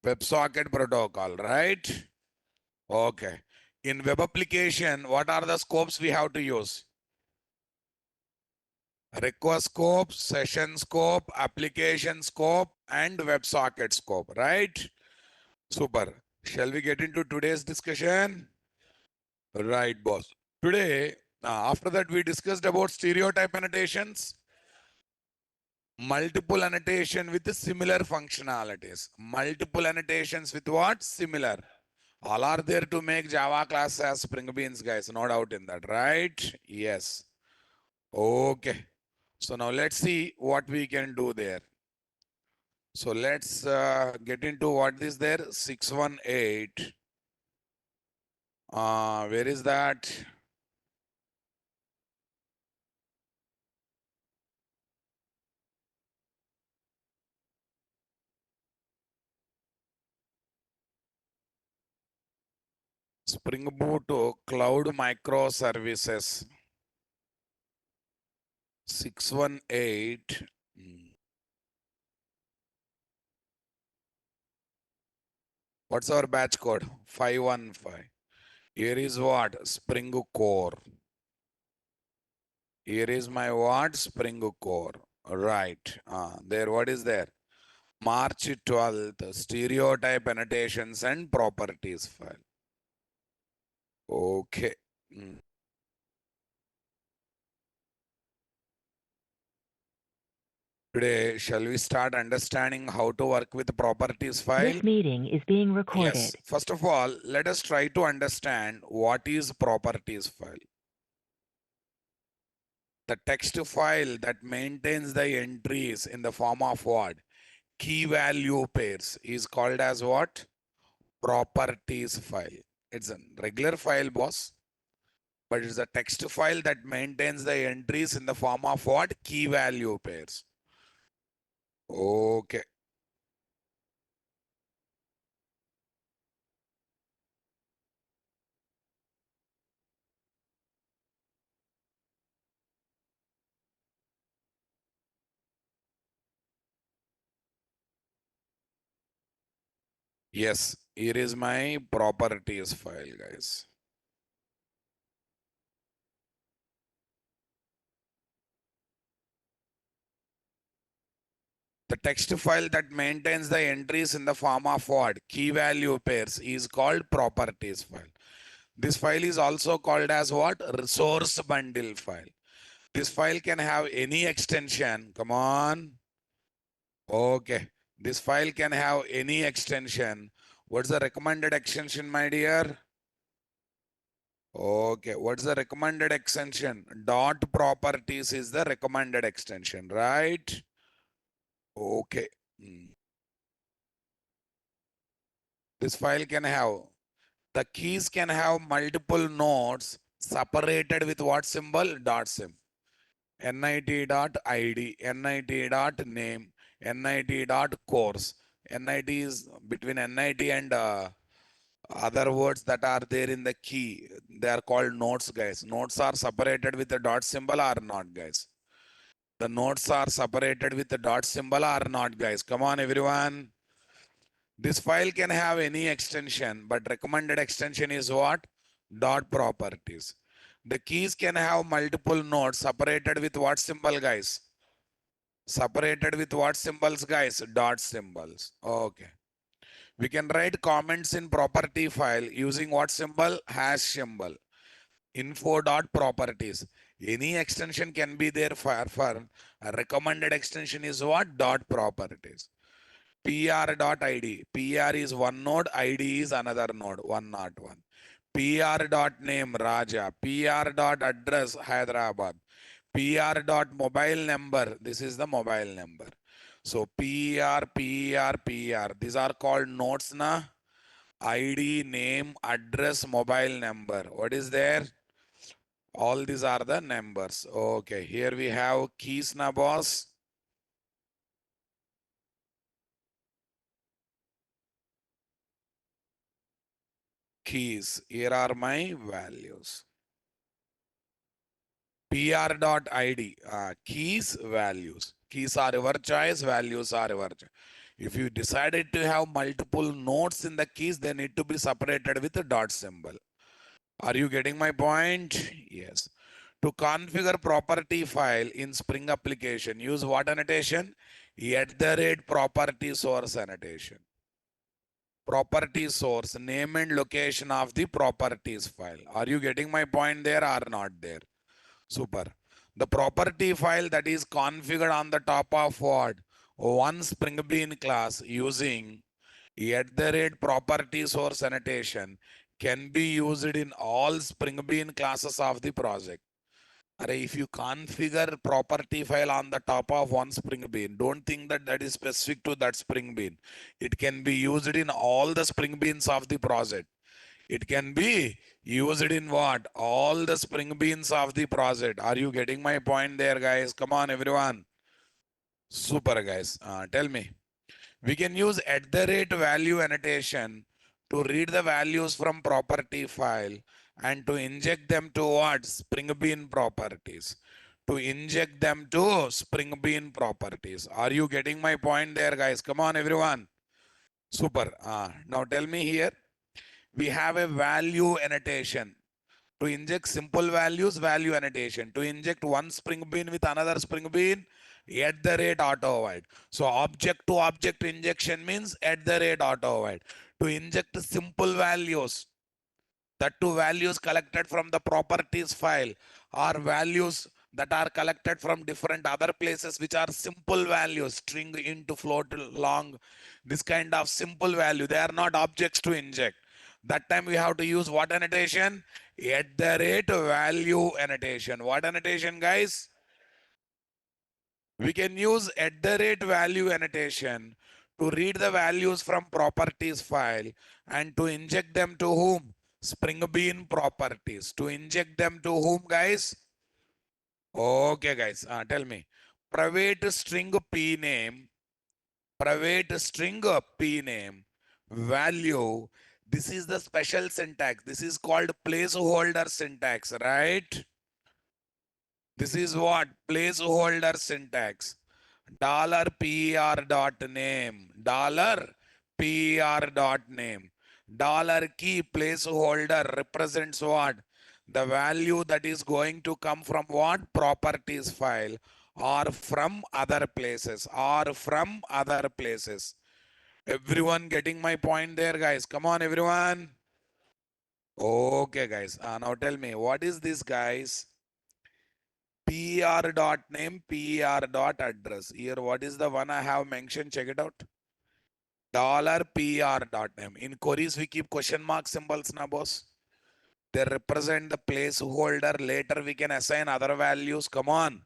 WebSocket protocol, right? Okay. In web application, what are the scopes we have to use? Request scope, session scope, application scope, and WebSocket scope, right? Super. Shall we get into today's discussion? Right, boss. Today, after that, we discussed about stereotype annotations, multiple annotation with similar functionalities. Multiple annotations with what? Similar. All are there to make Java class as Spring Beans, guys. No doubt in that, right? Yes. Okay. So now let's see what we can do there. So let's get into what is there. 618. Where is that? Spring Boot Cloud Microservices. 618. What's our batch code? 515. Here is what? Spring Core. Here is my what? Spring Core. Right. There, what is there? March 12th, stereotype annotations and properties file. Okay. Today, shall we start understanding how to work with properties file? This meeting is being recorded. Yes. First of all, let us try to understand what is properties file. The text file that maintains the entries in the form of what? Key value pairs is called as what? Properties file. It's a regular file, boss, but it's a text file that maintains the entries in the form of what? Key value pairs. Okay. Yes, here is my properties file, guys. The text file that maintains the entries in the form of what? Key value pairs is called properties file. This file is also called as what? Resource bundle file. This file can have any extension. Come on. Okay. This file can have any extension. What's the recommended extension, my dear? Okay. What's the recommended extension? Dot properties is the recommended extension, right? Okay. This file can have, the keys can have multiple nodes separated with what symbol? Dot sim. NIT.id, NIT.name, NIT.course. NIT is between NIT and other words that are there in the key. They are called nodes, guys. Nodes are separated with the dot symbol or not, guys? The nodes are separated with the dot symbol or not, guys? Come on, everyone. This file can have any extension, but recommended extension is what? Dot properties. The keys can have multiple nodes separated with what symbol, guys? Separated with what symbols, guys? Dot symbols. Okay. We can write comments in property file using what symbol? Hash symbol. Info dot properties. Any extension can be there for a recommended extension is what? Dot properties. PR.id. PR is one node, ID is another node, 101. PR.name Raja. PR.address Hyderabad. PR.mobile number. This is the mobile number. So PR. These are called nodes na. ID, name, address, mobile number. What is there? All these are the numbers. Okay, here we have keys na, boss. Keys. Here are my values. PR.id. Keys, values. Keys are your choice, values are your choice. If you decided to have multiple nodes in the keys, they need to be separated with a dot symbol. Are you getting my point? Yes. To configure property file in Spring application, use what annotation? @property source annotation. Property source, name and location of the properties file. Are you getting my point there or not there? Super. The property file that is configured on the top of what? One Spring Bean class using @property source annotation can be used in all Spring Bean classes of the project. If you configure property file on the top of one Spring Bean, don't think that that is specific to that Spring Bean. It can be used in all the Spring Beans of the project. It can be used in what? All the Spring Beans of the project. Are you getting my point there, guys? Come on, everyone. Super, guys. Tell me. We can use @value annotation to read the values from property file and to inject them to what? Spring Bean properties. To inject them to Spring Bean properties. Are you getting my point there, guys? Come on, everyone. Super. Now tell me here. We have a value annotation. To inject simple values, value annotation. To inject one Spring Bean with another Spring Bean, @auto void. So object to object injection means @auto void. To inject simple values, that two values collected from the properties file are values that are collected from different other places, which are simple values, string, int, float, long, this kind of simple value. They are not objects to inject. That time we have to use what annotation? @value annotation. What annotation, guys? We can use @value annotation to read the values from properties file and to inject them to whom? Spring Bean properties. To inject them to whom, guys? Okay, guys. Tell me. Private string p name. Private string p name. Value. This is the special syntax. This is called placeholder syntax, right? This is what? Placeholder syntax. $per.name. $per.name. $key placeholder represents what? The value that is going to come from what? Properties file or from other places or from other places. Everyone getting my point there, guys? Come on, everyone. Okay, guys. Now tell me, what is this, guys? per.name, per.address. Here, what is the one I have mentioned? Check it out. $per.name. In queries, we keep question mark symbols, na boss. They represent the placeholder. Later, we can assign other values. Come on.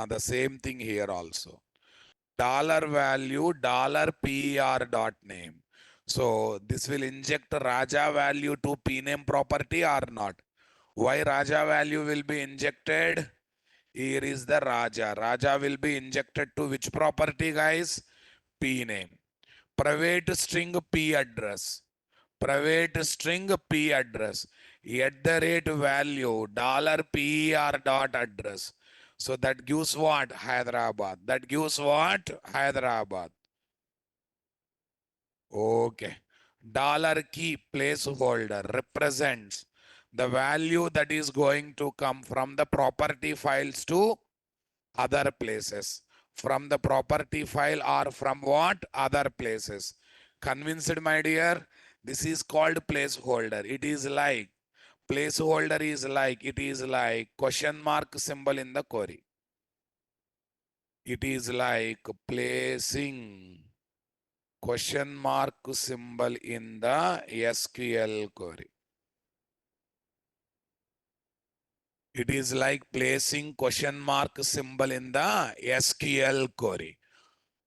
The same thing here also. $value, $per.name. So this will inject Raja value to pname property or not? Why Raja value will be injected? Here is the Raja. Raja will be injected to which property, guys? P name. Private string P address. Private string P address. @value $per.address. So that gives what? Hyderabad. That gives what? Hyderabad. Okay. $key placeholder represents the value that is going to come from the property files to other places. From the property file or from what? Other places. Convinced, my dear? This is called placeholder. It is like, placeholder is like, it is like question mark symbol in the query. It is like placing question mark symbol in the SQL query. It is like placing question mark symbol in the SQL query.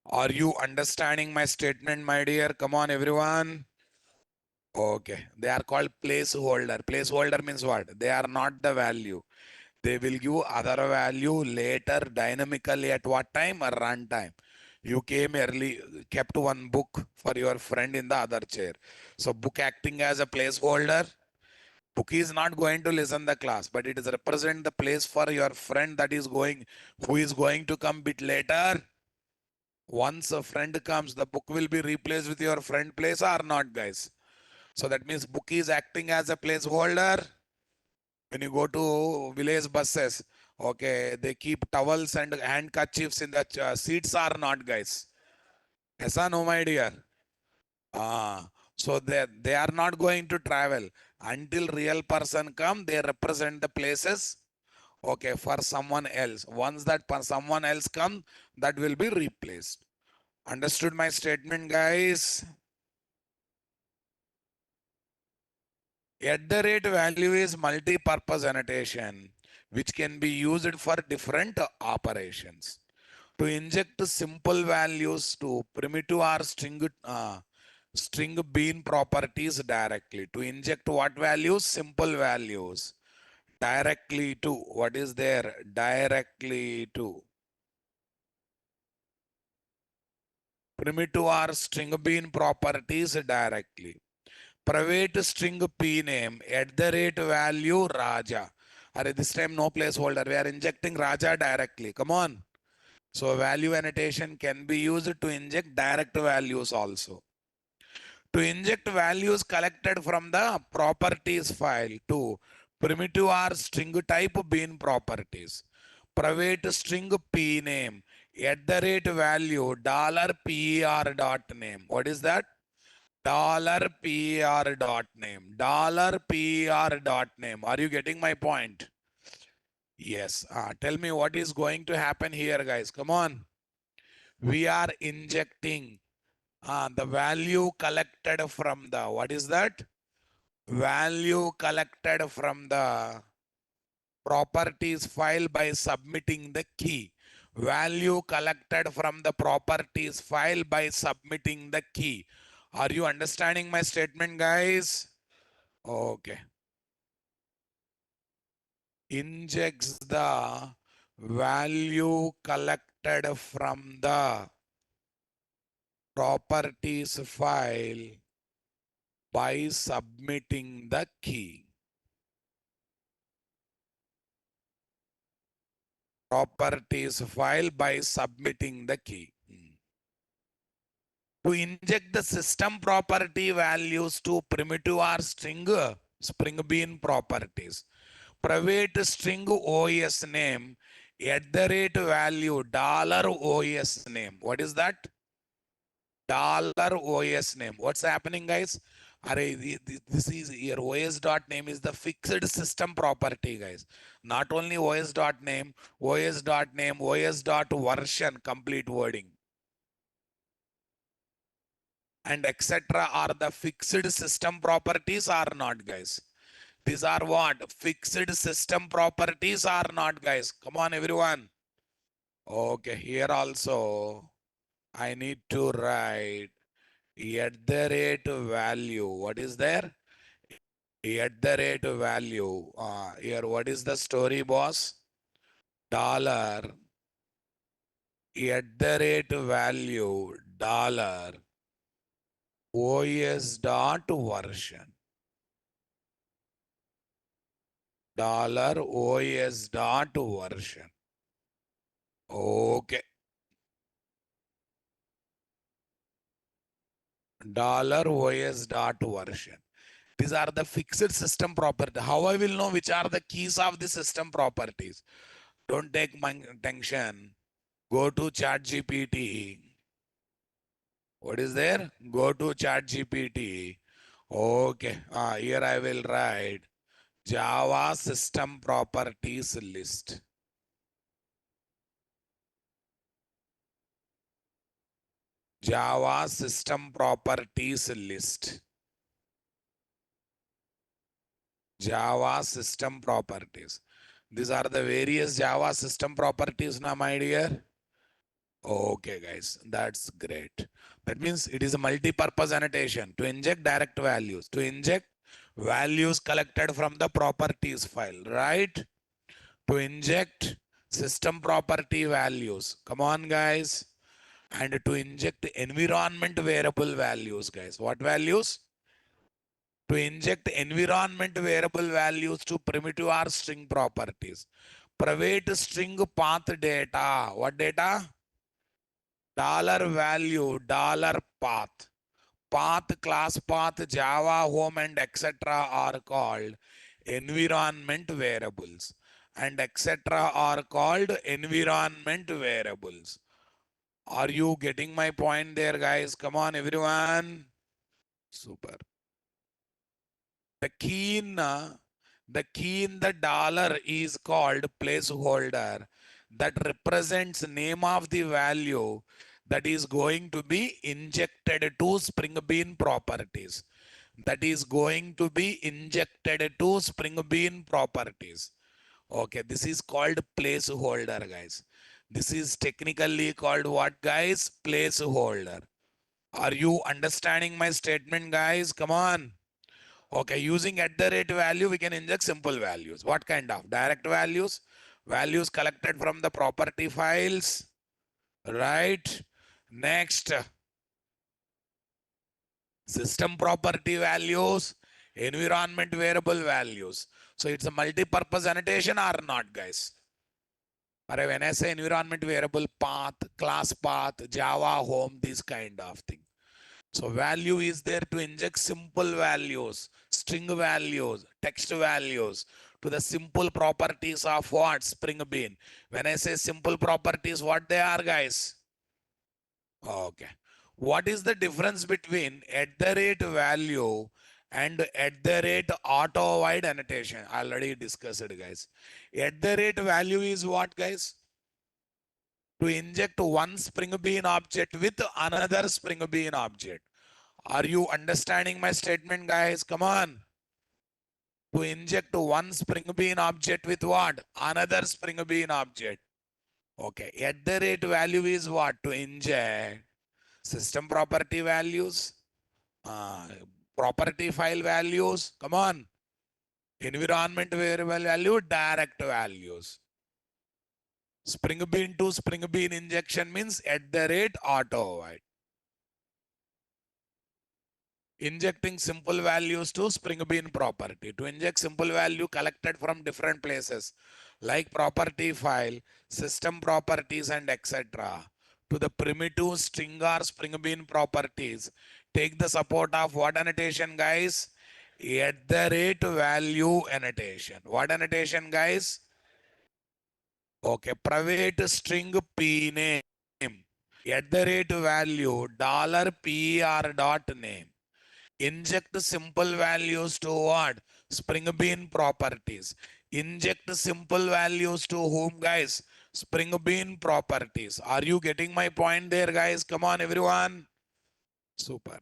Are you understanding my statement, my dear? Come on, everyone. Okay. They are called placeholder. Placeholder means what? They are not the value. They will give other value later dynamically at what time? A runtime. You came early, kept one book for your friend in the other chair. So book acting as a placeholder. Book is not going to listen the class, but it is represent the place for your friend that is going, who is going to come bit later. Once a friend comes, the book will be replaced with your friend place or not, guys? So that means book is acting as a placeholder. When you go to village buses, okay, they keep towels and handkerchiefs in the seats or not, guys? Yes or no, my dear? So they are not going to travel until real person come. They represent the places. Okay, for someone else. Once that someone else come, that will be replaced. Understood my statement, guys? At the rate value is multi-purpose annotation, which can be used for different operations. To inject simple values to primitive or string bean properties directly. To inject what values? Simple values. Directly to, what is there? Directly to. Primitive or string bean properties directly. Private string p name at the rate value Raja. Are this time no placeholder. We are injecting Raja directly. Come on. So value annotation can be used to inject direct values also. To inject values collected from the properties file to primitive or string type bean properties. Private string p name at the rate value $per dot name. What is that? $per dot name. $per dot name. Are you getting my point? Yes. Tell me what is going to happen here, guys. Come on. We are injecting the value collected from the, what is that? Value collected from the properties file by submitting the key. Value collected from the properties file by submitting the key. Are you understanding my statement, guys? Okay. Injects the value collected from the properties file by submitting the key. Properties file by submitting the key. To inject the system property values to primitive or string bean properties. Private string OS name at the rate value $OS name. What is that? $OS name. What's happening, guys? This is your OS dot name is the fixed system property, guys. Not only OS dot name, OS dot name, OS dot version, complete wording, and etc. are the fixed system properties or not, guys? These are what? Fixed system properties or not, guys? Come on, everyone. Okay, here also I need to write at the rate value. What is there? At the rate value. Here, what is the story, boss? Dollar at the rate value dollar OS dot version. Dollar OS dot version. Okay. Dollar OS dot version. These are the fixed system property. How I will know which are the keys of the system properties? Don't take my attention. Go to chat GPT. What is there? Go to chat GPT. Okay. Here I will write Java system properties list. Java system properties list. Java system properties. These are the various Java system properties now, my dear. Okay, guys, that's great. That means it is a multi-purpose annotation to inject direct values, to inject values collected from the properties file, right? To inject system property values. Come on, guys. And to inject environment variable values, guys. What values? To inject environment variable values to primitive or string properties. Private string path data. What data? Dollar value, dollar path. Path, class path, Java, home, and etc. are called environment variables. And etc. are called environment variables. Are you getting my point there, guys? Come on, everyone. Super. The key in the dollar is called placeholder that represents name of the value that is going to be injected to Spring Bean properties. That is going to be injected to Spring Bean properties. Okay, this is called placeholder, guys. This is technically called what, guys? Placeholder. Are you understanding my statement, guys? Come on. Okay, using at the rate value, we can inject simple values. What kind of? Direct values, values collected from the property files, right? Next, system property values, environment variable values. So it's a multi-purpose annotation or not, guys? Or when I say environment variable, path, class path, Java, home, this kind of thing. So value is there to inject simple values, string values, text values to the simple properties of what? Spring Bean. When I say simple properties, what they are, guys? Okay. What is the difference between at the rate value and at the rate auto wide annotation? I already discussed it, guys. At the rate value is what, guys? To inject one Spring Bean object with another Spring Bean object. Are you understanding my statement, guys? Come on. To inject one Spring Bean object with what? Another Spring Bean object. Okay. At the rate value is what? To inject system property values, uh, property file values. Come on. Environment variable value, direct values. Spring Bean to Spring Bean injection means at the rate auto. Right? Injecting simple values to Spring Bean property. To inject simple value collected from different places like property file, system properties, and etc. to the primitive string or Spring Bean properties. Take the support of what annotation, guys? At the rate value annotation. What annotation, guys? Okay, private string p name. At the rate value dollar $per dot name. Inject simple values to what? Spring Bean properties. Inject simple values to whom, guys? Spring Bean properties. Are you getting my point there, guys? Come on, everyone. Super.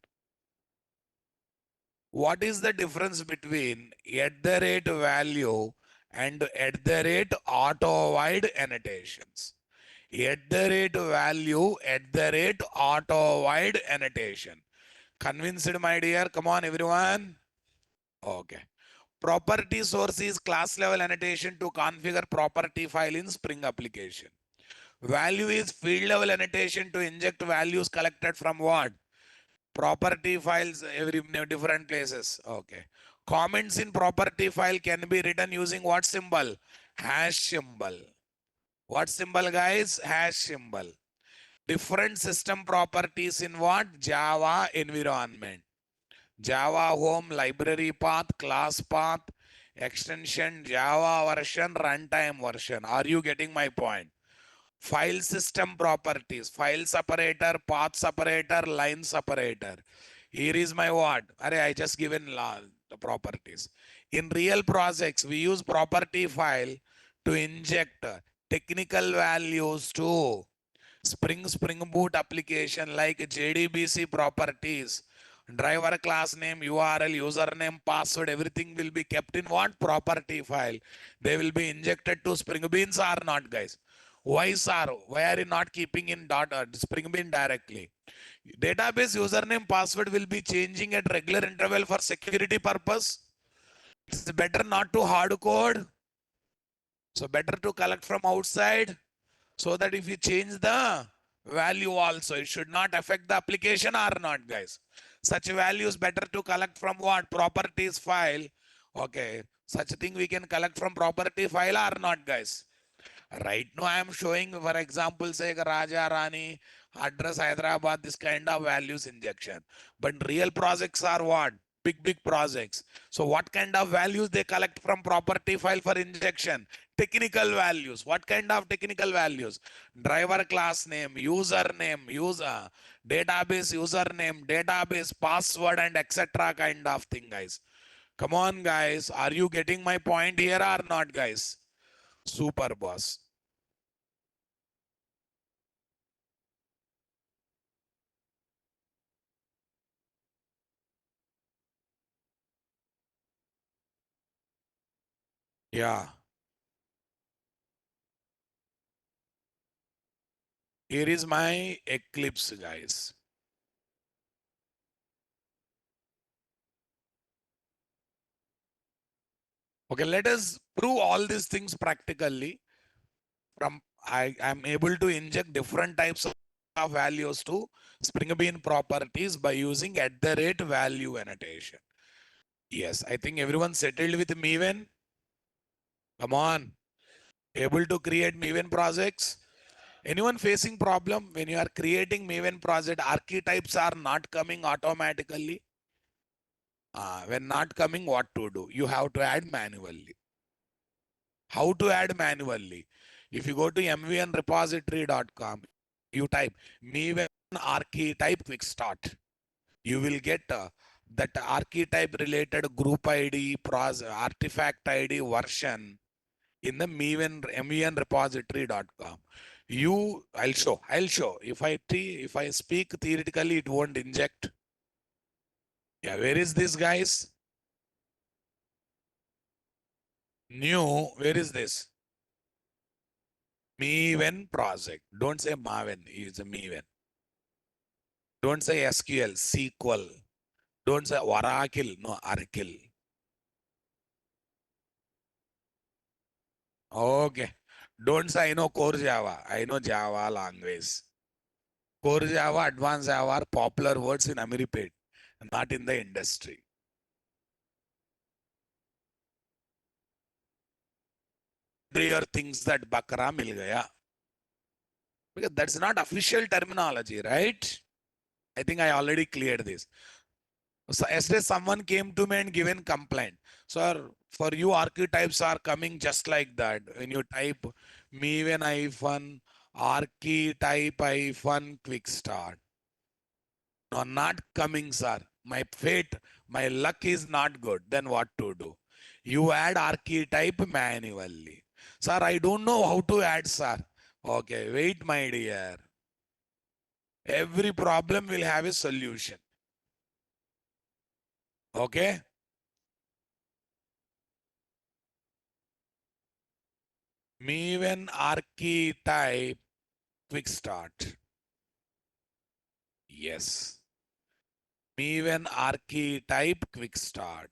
What is the difference between at the rate value and at the rate auto wide annotations? At the rate value, at the rate auto wide annotation. Convinced, my dear? Come on, everyone. Okay. Property source is class level annotation to configure property file in Spring application. Value is field level annotation to inject values collected from what? Property files every different places. Okay. Comments in property file can be written using what symbol? Hash symbol. What symbol, guys? Hash symbol. Different system properties in what? Java environment. Java home, library path, class path, extension, Java version, runtime version. Are you getting my point? File system properties, file separator, path separator, line separator. Here is my what? I just given the properties. In real projects, we use property file to inject technical values to Spring Boot application like JDBC properties, driver class name, URL, username, password, everything will be kept in what? Property file. They will be injected to Spring Beans or not, guys? Why, sir? Why are you not keeping in Spring Bean directly? Database username, password will be changing at regular interval for security purpose. It's better not to hard code. So better to collect from outside. So that if you change the value also, it should not affect the application or not, guys. Such values better to collect from what? Properties file. Okay. Such a thing we can collect from property file or not, guys. Right now I am showing, for example, say Raja Rani, address Hyderabad, this kind of values injection. But real projects are what? Big projects. So what kind of values they collect from property file for injection? Technical values. What kind of technical values? Driver class name, username, database username, database password, and etc. kind of thing, guys. Come on, guys. Are you getting my point here or not, guys? Super, boss. Yeah. Here is my Eclipse, guys. Okay, let us prove all these things practically. From I am able to inject different types of values to Spring Bean properties by using at the rate value annotation. Yes, I think everyone settled with Maven. Come on, able to create Maven projects. Anyone facing problem when you are creating Maven project, archetypes are not coming automatically. When not coming, what to do? You have to add manually. How to add manually? If you go to mvnrepository.com, you type Maven archetype quick start. You will get that archetype related group ID, artifact ID version in the mvnrepository.com. I'll show. If I speak theoretically, it won't inject. Yeah, where is this, guys? New, where is this? Maven project. Don't say Maven, it's a Maven. Don't say SQL, SQL. Don't say Oracle, no, Oracle. Okay. Don't say I know core Java. I know Java language. Core Java, advanced Java are popular words in Ameripet, not in the industry. Your things that Bakra mil gaya. Because that's not official terminology, right? I think I already cleared this. So yesterday someone came to me and given complaint. Sir, for you archetypes are coming just like that. When you type me when hyphen archetype hyphen quick start. No, not coming, sir. My fate, my luck is not good. Then what to do? You add archetype manually. Sir, I don't know how to add, sir. Okay, wait, my dear. Every problem will have a solution. Okay? Me when archetype quick start. Yes. Me when archetype quick start.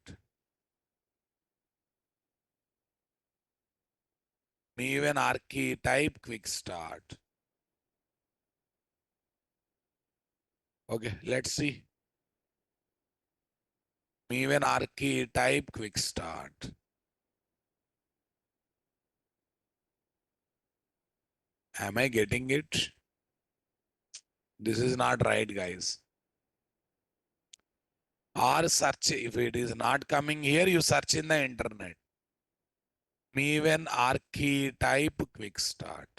Me when archetype quick start. Okay, let's see. Me when archetype quick start. Am I getting it? This is not right, guys. Or search. If it is not coming here, you search in the internet. Me when archetype quick start.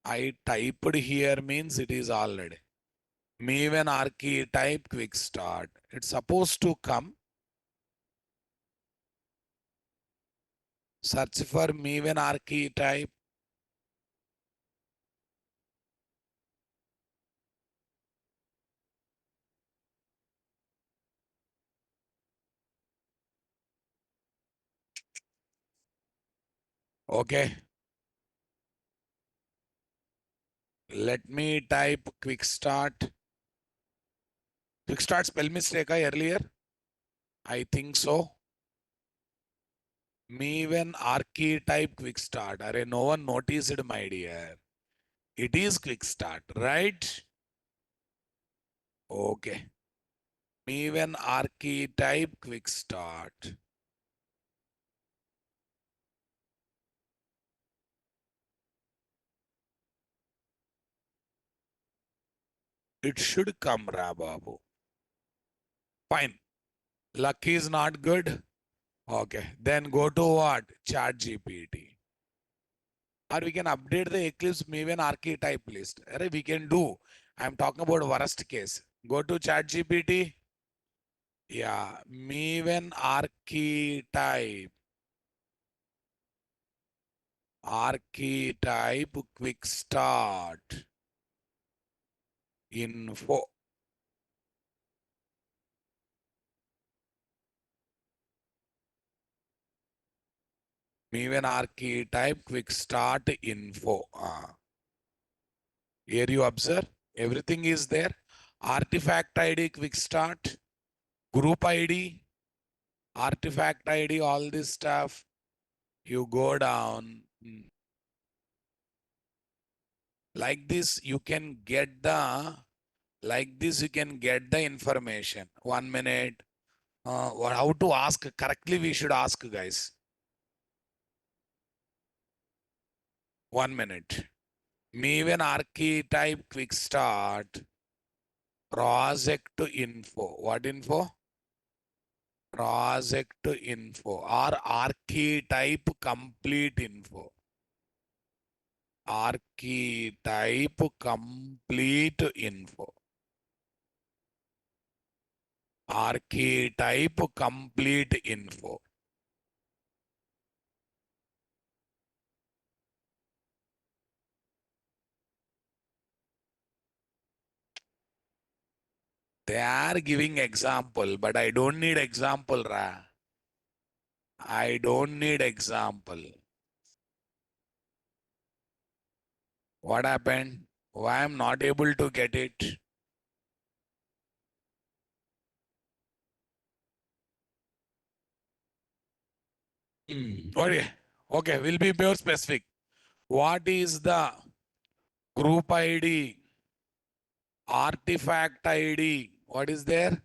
I typed here means it is already. Me when archetype quick start. It's supposed to come. Search for me when archetype. Okay. Let me type quick start. Quick start spell mistake earlier. I think so. Me when archetype quick start. Array, no one noticed, my dear. It is quick start, right? Okay. Me when archetype quick start. It should come, Rababu. Fine. Luck is not good. Okay. Then go to what? Chat GPT. Or we can update the Eclipse Maven archetype list. We can do. I'm talking about worst case. Go to Chat GPT. Yeah. Maven archetype. Archetype quick start. Info. Maven archetype quick start info. Here you observe. Everything is there. Artifact ID quick start. Group ID. Artifact ID. All this stuff. You go down. Like this, you can get the. Like this, you can get the information. 1 minute. How to ask correctly? We should ask, guys. 1 minute. Maven archetype quick start. Project info. What info? Project info or archetype complete info. Archetype complete info. Archetype complete info. They are giving example, but I don't need example, Ra. I don't need example. What happened? Why I'm not able to get it? Okay. Okay, we'll be more specific. What is the group ID, artifact ID? What is there?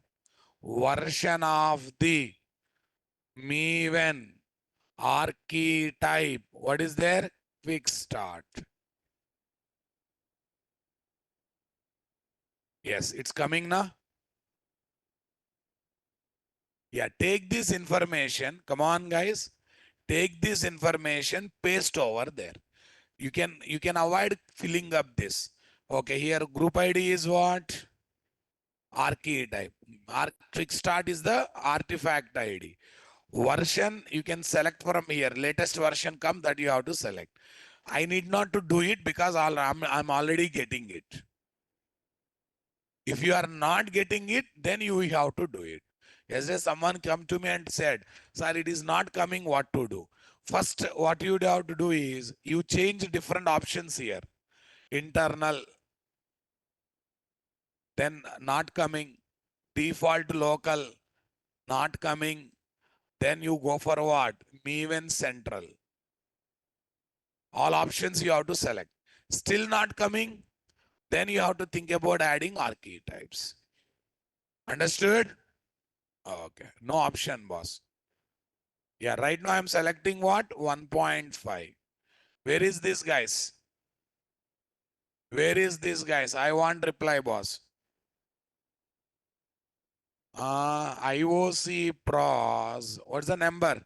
Version of the Maven archetype. What is there? Quick start. Yes, it's coming now. Yeah, take this information. Come on, guys. Take this information, paste over there. You can avoid filling up this. Okay, here group ID is what? Archetype. Quick start is the artifact ID. Version you can select from here. Latest version come that you have to select. I need not to do it because I'm already getting it. If you are not getting it, then you have to do it. Yesterday, someone come to me and said, "Sir, it is not coming. What to do?" First, what you have to do is you change different options here. Internal, then not coming. Default local, not coming. Then you go for what? Maven Central. All options you have to select. Still not coming. Then you have to think about adding archetypes. Understood? Okay. No option, boss. Yeah, right now I'm selecting what? 1.5. Where is this, guys? Where is this, guys? I want reply, boss. IOC pros. What's the number?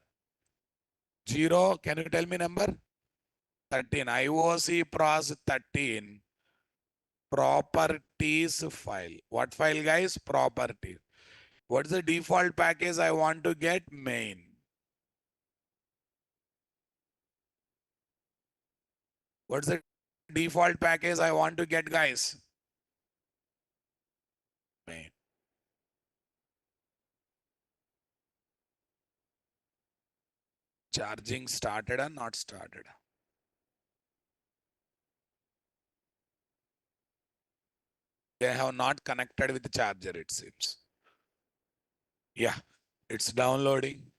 0. Can you tell me number? 13. IOC pros 13. Properties file. What file, guys? Properties. What's the default package I want to get? Main. What's the default package I want to get, guys? Main. Charging started or not started? They have not connected with the charger, it seems. Yeah, it's downloading.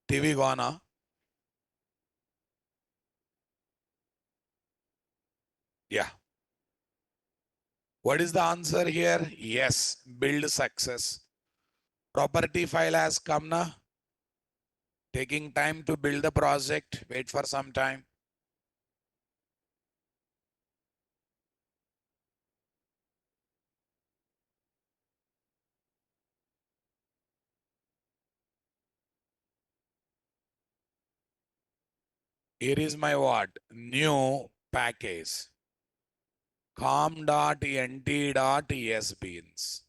TV gone, huh? Yeah. What is the answer here? Yes, build success. Property file has come now. Taking time to build the project. Wait for some time. Here is my what? New package. com.nt.sbeans.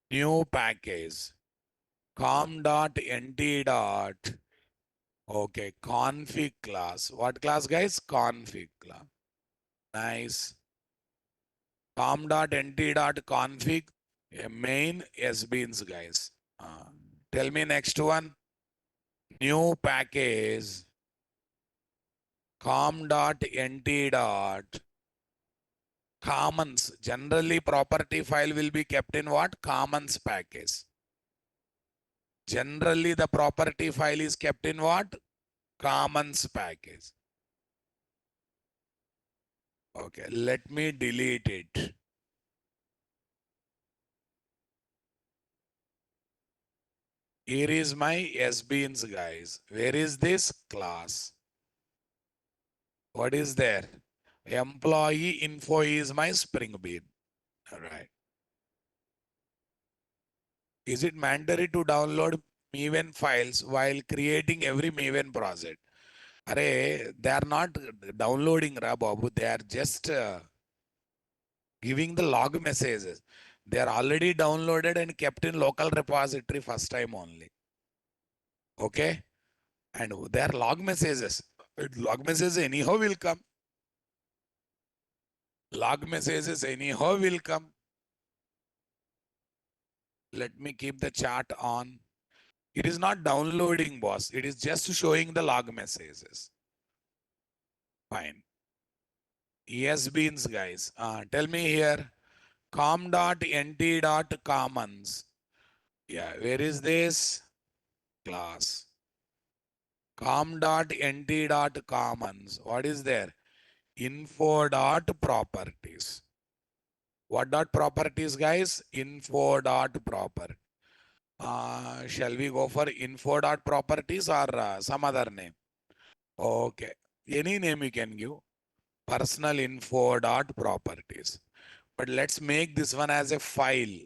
New package. com.nt. Okay, config class. What class, guys? Config class. Nice. com.nt.config. A main sbeans, guys. Tell me next one. New package. com.nt. Commons. Generally, property file will be kept in what? Commons package. Generally, the property file is kept in what? Commons package. Okay, let me delete it. Here is my sbeans, guys. Where is this class? What is there? Employee info is my Spring Bean. All right. Is it mandatory to download Maven files while creating every Maven project? Array, they are not downloading, Ra Babu. They are just giving the log messages. They are already downloaded and kept in local repository first time only. Okay? And they are log messages. Log messages anyhow will come. Log messages anyhow will come. Let me keep the chat on. It is not downloading, boss. It is just showing the log messages. Fine. Yes, beans, guys. Tell me here. com.nt.commons. Yeah, where is this? Class. com.nt.commons. What is there? Info.properties. What dot properties, guys? Info.properties. Shall we go for info.properties or some other name? Okay. Any name you can give. Personal info.properties. But let's make this one as a file.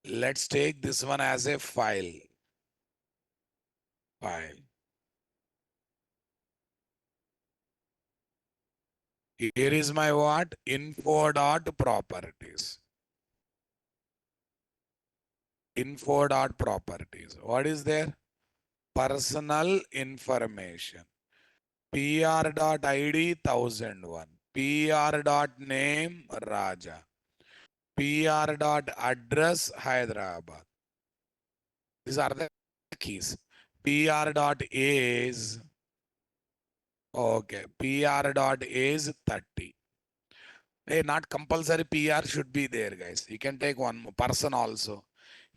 Let's take this one as a file. File. Here is my what? Info.properties. Info.properties. What is there? Personal information. pr.id 1001. pr.name Raja. pr.address Hyderabad. These are the keys. pr.age. Okay. pr.age 30. Hey, not compulsory PR should be there, guys. You can take one person also.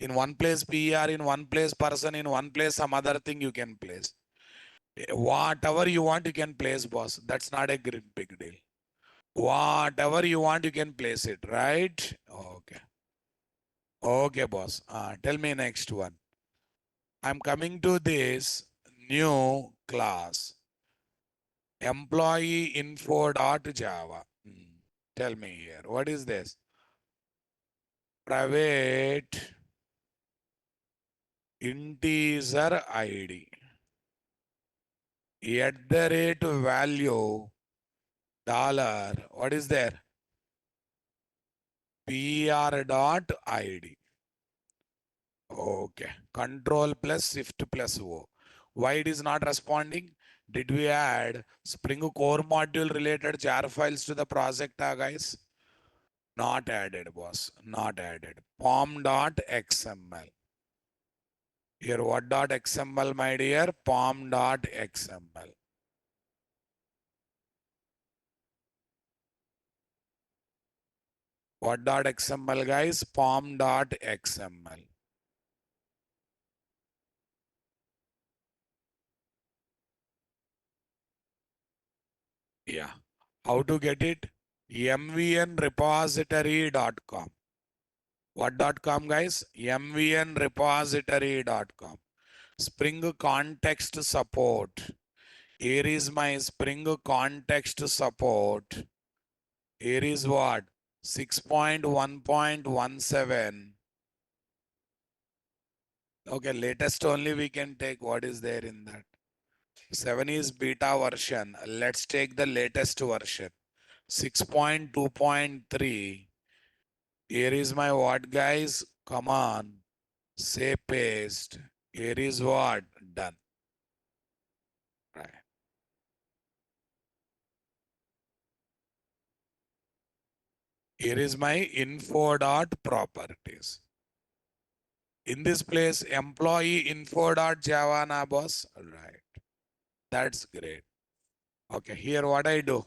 In one place PR, in one place person, in one place some other thing you can place. Whatever you want, you can place, boss. That's not a great big deal. Whatever you want, you can place it, right? Okay. Okay, boss. Tell me next one. I'm coming to this new class. Employee info.java. Tell me here. What is this? Private integer ID. At the rate value dollar. What is there? pr.id. Okay. Control plus shift plus O. Why it is not responding? Did we add Spring Core module related jar files to the project, guys? Not added, boss. Not added. pom.xml. Here, what dot XML, my dear? pom.xml. What dot XML, guys? pom.xml. Yeah. How to get it? mvnrepository.com. What.com, guys? mvnrepository.com. Spring context support. Here is my Spring context support. Here is what? 6.1.17. Okay, latest only we can take what is there in that. 7 is beta version. Let's take the latest version. 6.2.3. Here is my what, guys? Come on. Say paste. Here is what? Done. Right. Here is my info dot properties. In this place, employee info dot Java na boss. Right. That's great. Okay, here what I do?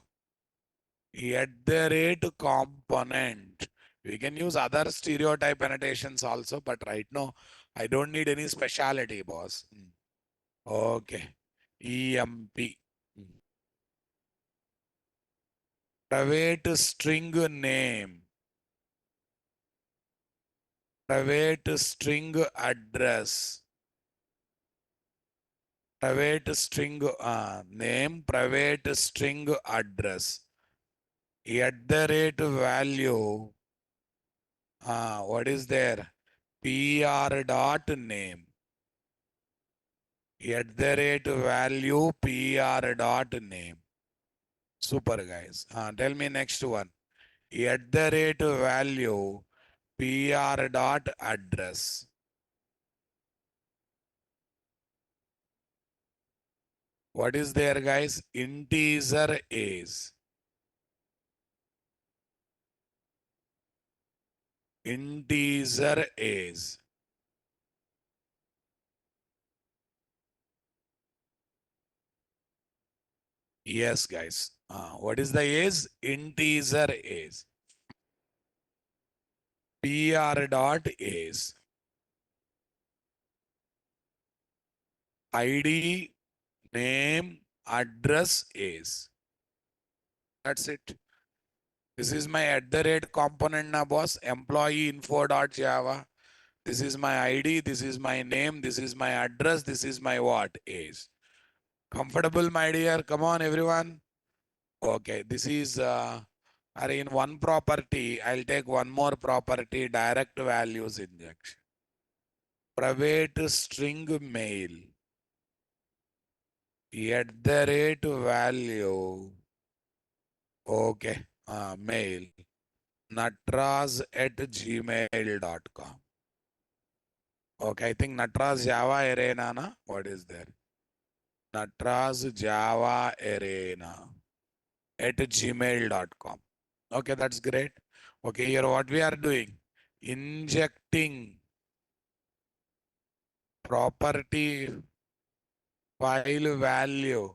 At the rate component. We can use other stereotype annotations also, but right now I don't need any speciality, boss. Okay. EMP. Private string name. Private string address. Private string name. Private string address. At the rate value. What is there? PR dot name. At the rate value PR dot name. Super, guys. Tell me next one. At the rate value PR dot address. What is there, guys? Integer is. Integer is. Yes, guys. What is the is? Integer is. PR dot is. ID, name, address is. That's it. This is my at the rate component na boss. Employee info dot Java. This is my ID. This is my name. This is my address. This is my what is. Comfortable, my dear? Come on, everyone. Okay, this is are in one property. I'll take one more property, direct values injection. Private string mail. At the rate value. Okay, mail. Natraz at gmail.com. Okay, I think Natraz Java Arena, na? What is there? Natraz Java Arena at gmail.com. Okay, that's great. Okay, here what we are doing? Injecting property file value,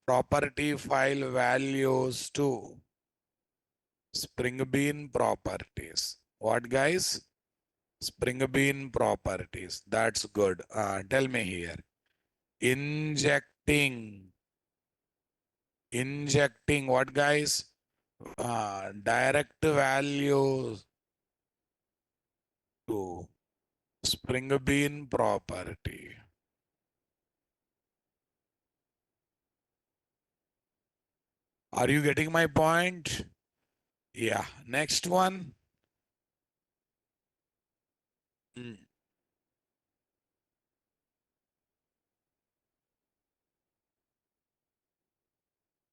property file values to Spring Bean properties. What, guys? Spring Bean properties. That's good. Tell me here. Injecting. Injecting what, guys? Direct values to Spring Bean property. Are you getting my point? Yeah. Next one. Mm.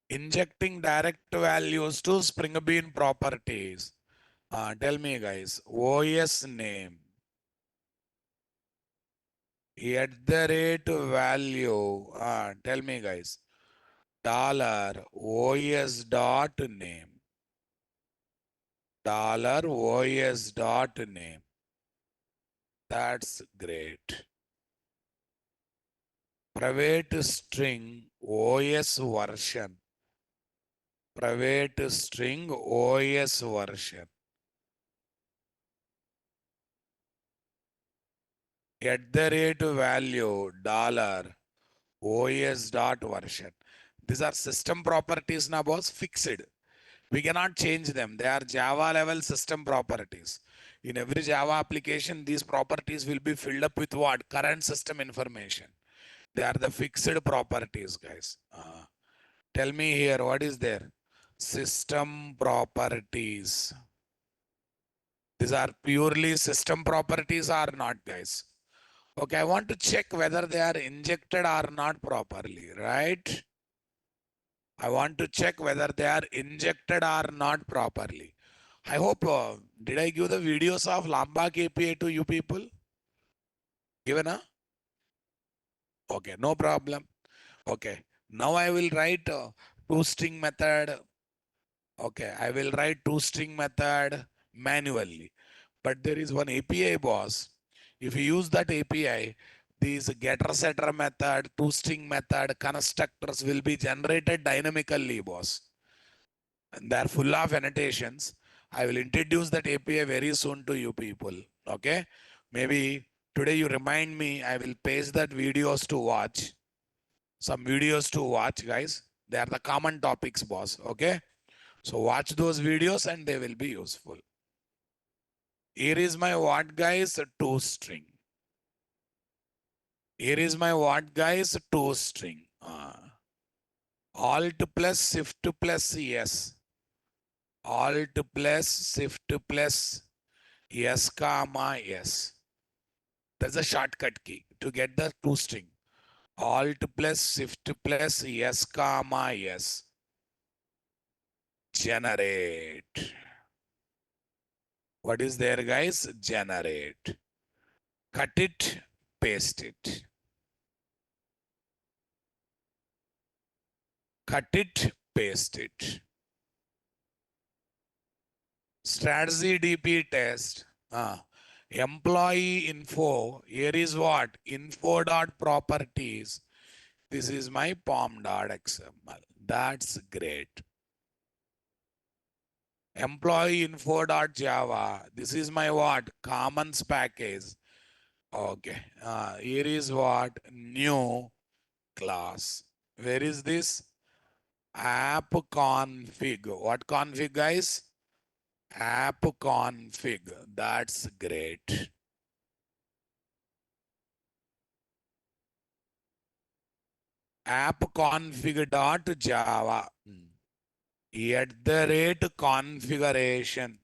Injecting direct values to Spring Bean properties. Tell me, guys. OS name. At the rate value. Tell me, guys. Dollar OS dot name. Dollar OS dot name. That's great. Private string OS version. Private string OS version. At the rate value dollar OS dot version. These are system properties now, boss, fixed. We cannot change them. They are Java level system properties. In every Java application, these properties will be filled up with what? Current system information. They are the fixed properties, guys. Tell me here, what is there? System properties. These are purely system properties or not, guys? Okay, I want to check whether they are injected or not properly, right? I want to check whether they are injected or not properly. I hope, did I give the videos of Lambda API to you people? Given a? Okay, no problem. Okay, now I will write toString method. Okay, I will write toString method manually. But there is one API, boss. If you use that API, these getter setter method, toString method, constructors will be generated dynamically, boss. And they're full of annotations. I will introduce that API very soon to you people. Okay. Maybe today you remind me, I will paste that videos to watch. Some videos to watch, guys. They are the common topics, boss. Okay. So watch those videos and they will be useful. Here is my what, guys? Tostring. Here is my what, guys? Tostring. Alt plus shift plus yes. Alt plus shift plus yes, comma yes. There's a shortcut key to get the toString. Alt plus shift plus yes, comma yes. Generate. What is there, guys? Generate. Cut it, paste it. Cut it, paste it. Strategy DP test. Employee info. Here is what? Info dot properties. This is my pom.xml. That's great. Employee info dot java. This is my what? Commons package. Okay. Here is what? New class. Where is this? App config. What config, guys? App config. That's great. App config dot java. At the rate configuration.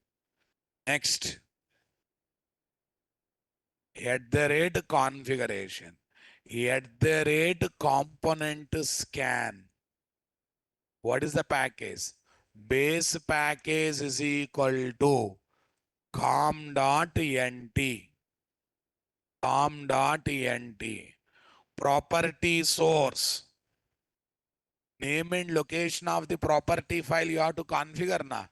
Next. At the rate configuration. At the rate component scan. What is the package? Base package is equal to com.nt. Com.nt. Property source. Name and location of the property file you have to configure na.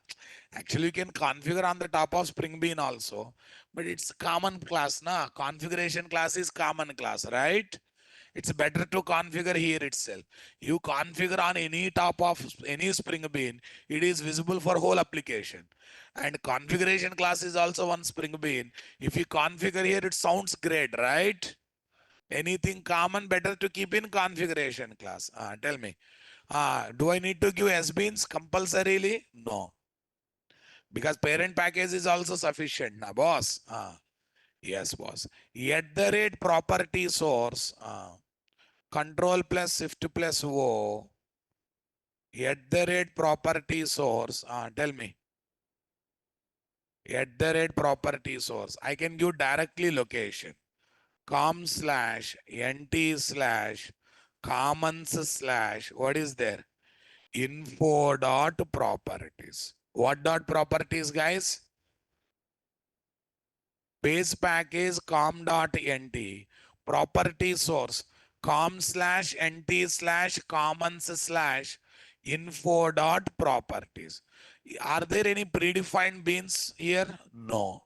Actually, you can configure on the top of Spring Bean also, but it's common class na. Configuration class is common class, right? It's better to configure here itself. You configure on any top of any Spring Bean, it is visible for whole application. And configuration class is also one Spring Bean. If you configure here, it sounds great, right? Anything common, better to keep in configuration class. Tell me. Do I need to give SBeans compulsorily? No. Because parent package is also sufficient, na boss. Yes, boss. At the rate property source, control plus shift plus O, at the rate property source, tell me. At the rate property source, I can give directly location. Com slash nt slash commons slash, what is there? Info dot properties. What dot properties, guys? Base package com.nt, property source com slash nt slash commons slash info dot properties. Are there any predefined beans here? No.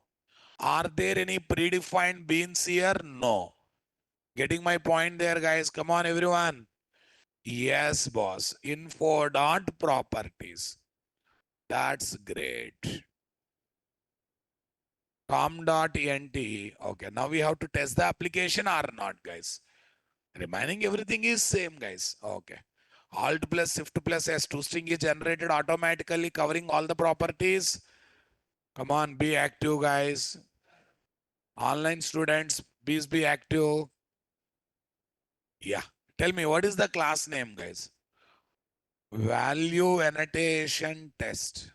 Are there any predefined beans here? No. Getting my point there, guys? Come on, everyone. Yes, boss. Info dot properties. That's great. com.ent. Okay, now we have to test the application or not, guys. Remaining everything is same, guys. Okay. Alt plus shift plus S toString is generated automatically covering all the properties. Come on, be active, guys. Online students, please be active. Yeah. Tell me, what is the class name, guys? Value annotation test.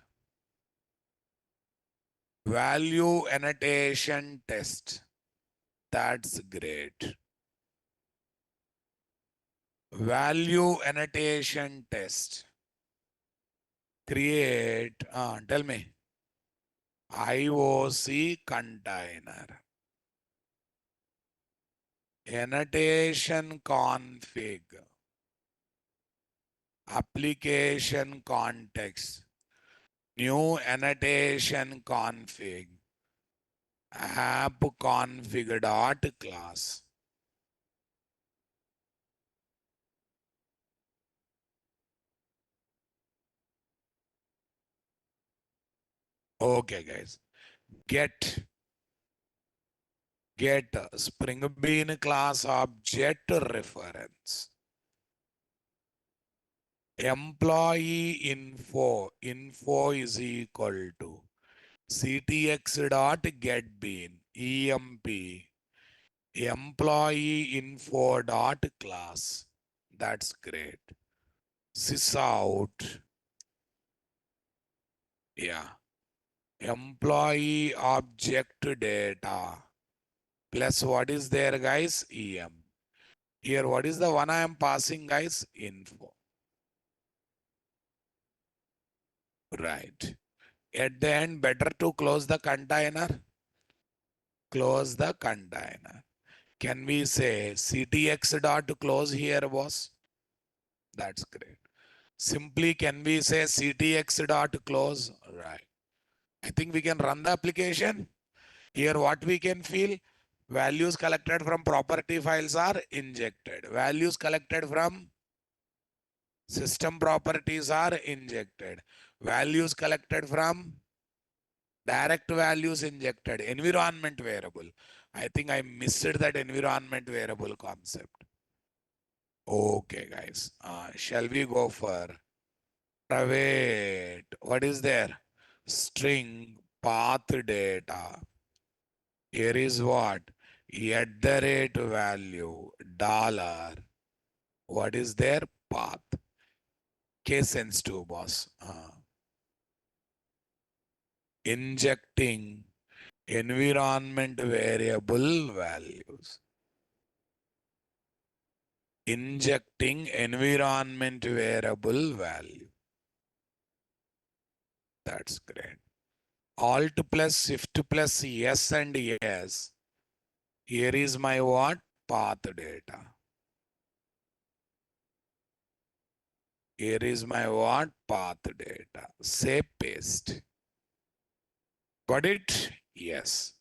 Value annotation test. That's great. Value annotation test. Create, tell me, IOC container. Annotation config. Application context. New annotation config. App config dot class. Okay, guys. Get Spring Bean class object reference. Employee info is equal to ctx dot get bean emp employee info dot class. That's great. Sysout, yeah, employee object data plus what is there, guys? Em. Here, what is the one I am passing, guys? Info. Right. At the end, better to close the container. Close the container. Can we say ctx dot close here, boss? That's great. Simply, can we say ctx dot close? Right. I think we can run the application. Here, what we can feel? Values collected from property files are injected. Values collected from system properties are injected. Values collected from direct values injected. Environment variable. I think I missed that environment variable concept. Okay, guys. Shall we go for private? What is there? String path data. Here is what? At the rate value dollar. What is their path? Case sensitive, boss. Injecting environment variable values. Injecting environment variable value. That's great. Alt plus shift plus yes and yes. Here is my what? Path data. Here is my what? Path data. Say paste. Got it? Yes.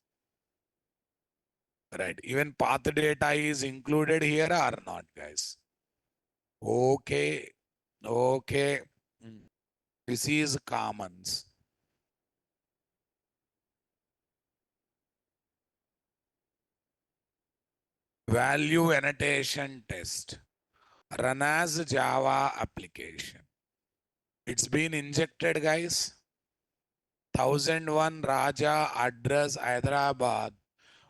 Right. Even path data is included here or not, guys? Okay. Okay. This is commons. Value annotation test. Run as Java application. It's been injected, guys. 1001 Raja address Hyderabad.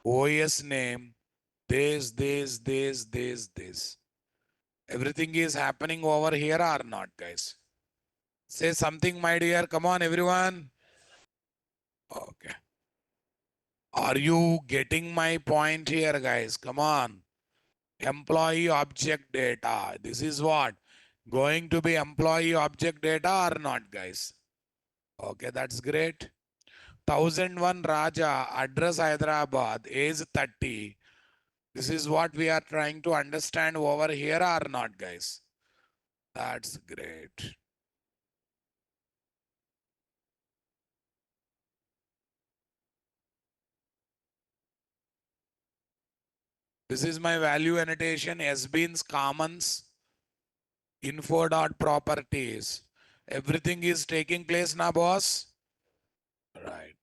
OS name. This. Everything is happening over here or not, guys? Say something, my dear. Come on, everyone. Okay. Are you getting my point here, guys? Come on. Employee object data. This is what? Going to be employee object data or not, guys? Okay, that's great. 1001 Raja, address Hyderabad, age 30. This is what we are trying to understand over here or not, guys? That's great. This is my value annotation, SBIN's commons, info dot properties. Everything is taking place now, boss? Right.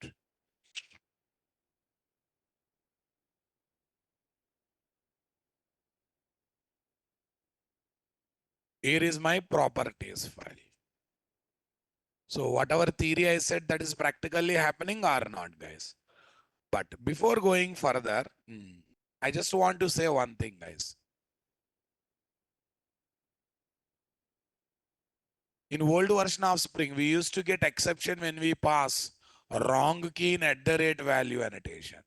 Here is my properties file. So whatever theory I said, that is practically happening or not, guys? But before going further, I just want to say one thing, guys. In old version of Spring, we used to get exception when we pass wrong key in at the rate value annotation.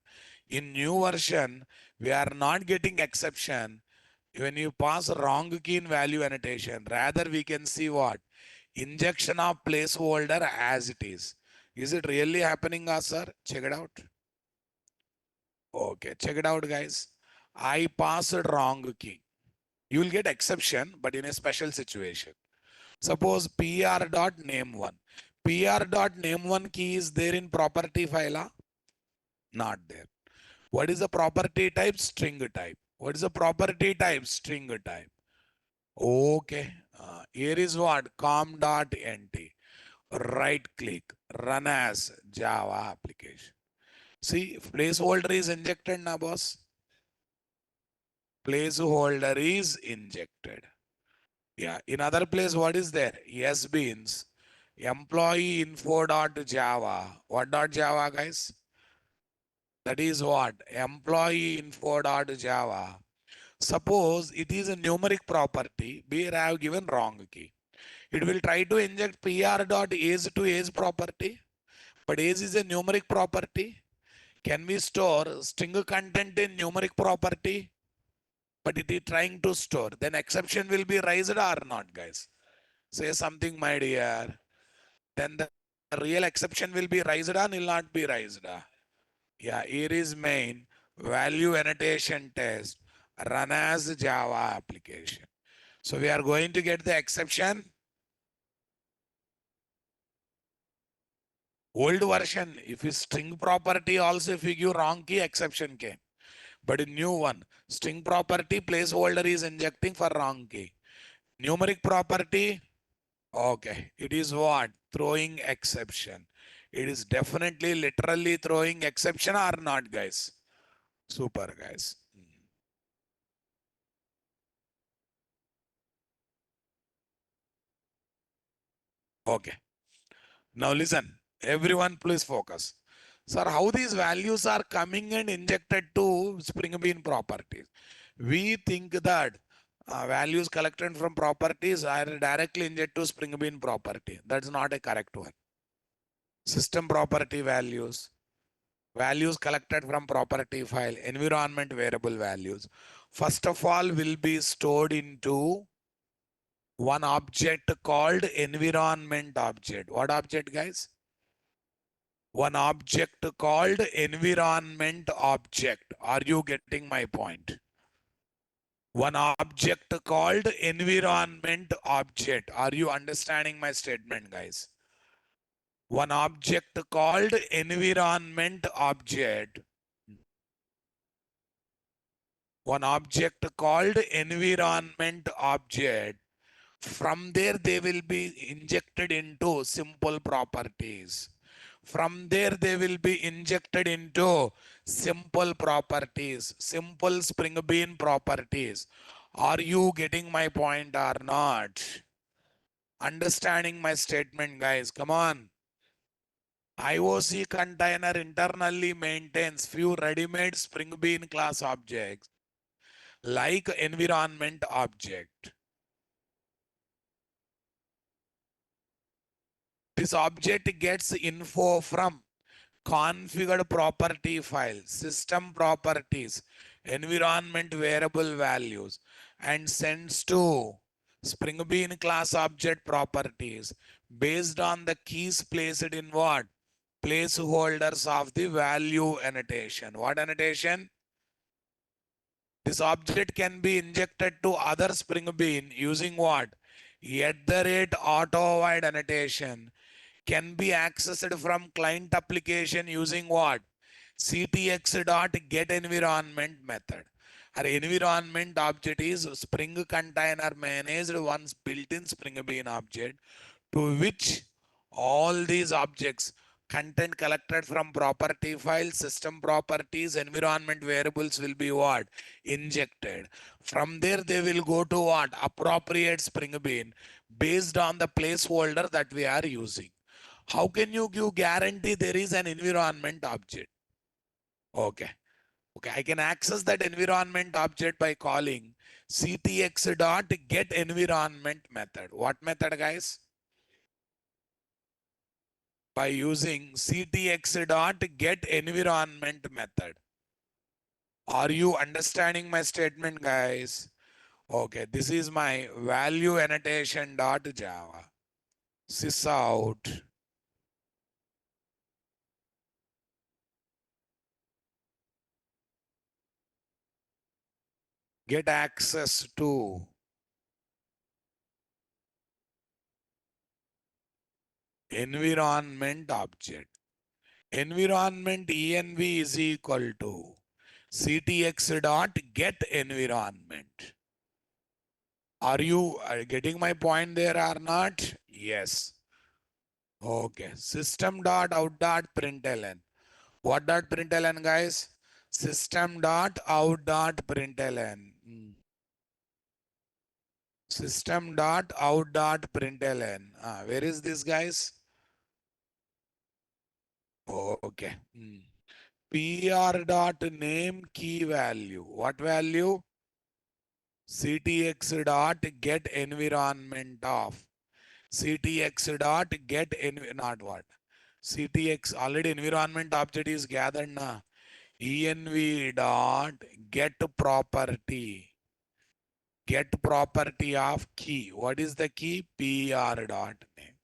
In new version, we are not getting exception when you pass wrong key in value annotation. Rather, we can see what? Injection of placeholder as it is. Is it really happening, sir? Check it out. Okay, check it out, guys. I passed wrong key. You will get exception, but in a special situation. Suppose pr dot name one. Pr dot name one key is there in property file? Not there. What is the property type? String type. What is the property type? String type. Okay. Here is what? com.nt. Right click. Run as Java application. See, placeholder is injected now, boss. Placeholder is injected. Yeah. In other place, what is there? Yes beans. Employee info dot Java. What dot Java, guys? That is what? Employee info dot Java. Suppose it is a numeric property, where I have given wrong key. It will try to inject pr dot age to age property, but age is a numeric property. Can we store string content in numeric property? But it is trying to store. Then exception will be raised or not, guys? Say something, my dear. Then the real exception will be raised or will not be raised. Yeah, here is main value annotation test run as Java application. So we are going to get the exception. Old version, if you string property also, if you give wrong key, exception came. But in new one, string property placeholder is injecting for wrong key. Numeric property, okay, it is what? Throwing exception. It is definitely literally throwing exception or not, guys? Super, guys. Okay. Now listen, everyone please focus. Sir, how these values are coming and injected to Spring Bean properties? We think that values collected from properties are directly injected to Spring Bean property. That's not a correct one. System property values, values collected from property file, environment variable values. First of all, will be stored into one object called environment object. What object, guys? One object called environment object. Are you getting my point? One object called environment object. Are you understanding my statement, guys? One object called environment object. One object called environment object. From there, they will be injected into simple properties. From there, they will be injected into simple properties, simple Spring Bean properties. Are you getting my point or not? Understanding my statement, guys? Come on. IOC container internally maintains few ready-made Spring Bean class objects like environment object. This object gets info from configured property file, system properties, environment variable values, and sends to Spring Bean class object properties based on the keys placed in what? Placeholders of the value annotation. What annotation? This object can be injected to other Spring Bean using what? Auto void annotation can be accessed from client application using what? ctx.getEnvironment method. Our environment object is Spring container managed once built-in Spring Bean object to which all these objects content collected from property file, system properties, environment variables will be what? Injected. From there, they will go to what? Appropriate Spring Bean based on the placeholder that we are using. How can you give guarantee there is an environment object? Okay. Okay, I can access that environment object by calling ctx.getEnvironment method. What method, guys? By using ctx.getEnvironment method. Are you understanding my statement, guys? Okay, this is my value annotation dot Java. Sys out. Get access to environment object. Environment env is equal to ctx dot get environment. Are you getting my point there or not? Yes. Okay. System dot out dot println. What dot println, guys? System dot out dot println. System dot out dot println. Where is this, guys? Okay. PR dot name key value. What value? CTX dot get environment of. CTX dot get not what? CTX already environment object is gathered na. env dot get property. Get property of key. What is the key? PR dot name.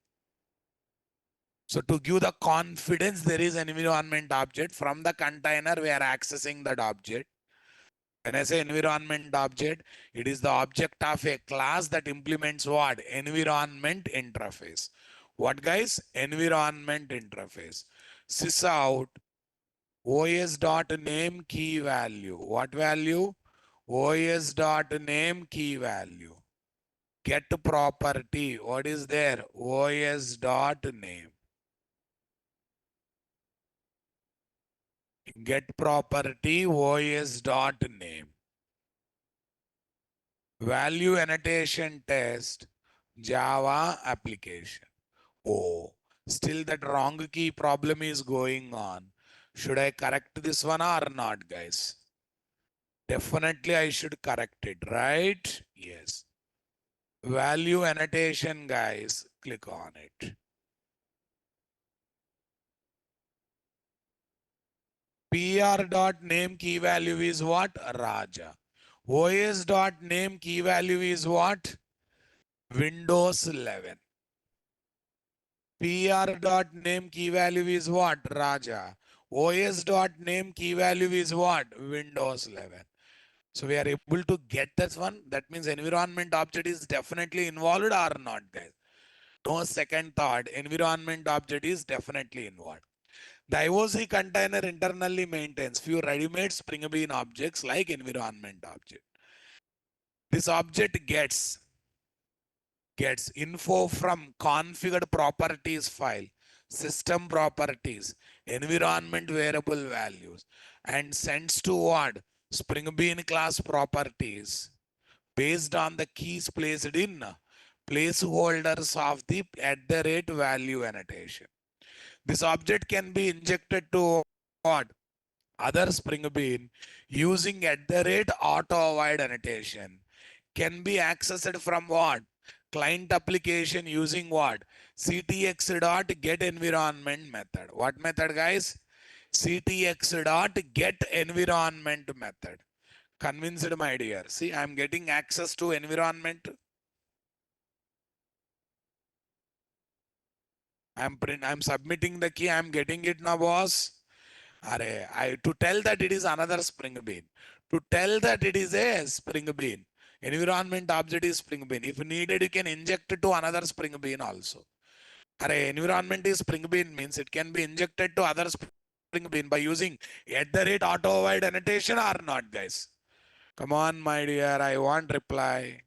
So to give the confidence there is an environment object from the container we are accessing that object. When I say environment object, it is the object of a class that implements what? Environment interface. What, guys? Environment interface. Sysout os dot name key value. What value? Os dot name key value. Get property. What is there? Os dot name. Get property os dot name. Value annotation test Java application. Oh, still that wrong key problem is going on. Should I correct this one or not, guys? Definitely I should correct it, right? Yes. Value annotation, guys. Click on it. PR dot name key value is what? Raja. OS dot name key value is what? Windows 11. PR dot name key value is what? Raja. OS dot name key value is what? Windows 11. So we are able to get this one. That means environment object is definitely involved or not, guys. No second thought. Environment object is definitely involved. The IOC container internally maintains few ready-made Spring Bean objects like environment object. This object gets info from configured properties file, system properties, environment variable values, and sends to what? Spring Bean class properties based on the keys placed in placeholders of the at the rate value annotation. This object can be injected to what? Other Spring Bean using at the rate auto avoid annotation can be accessed from what? Client application using what? CTX dot get environment method. What method, guys? CTX dot get environment method. Convinced, my dear. See, I'm getting access to environment. I'm submitting the key. I'm getting it now, boss. To tell that it is another Spring Bean. To tell that it is a Spring Bean. Environment object is Spring Bean. If needed, you can inject it to another Spring Bean also. Environment is Spring Bean means it can be injected to other Spring Bean by using at the rate auto avoid annotation or not, guys. Come on, my dear. I want reply.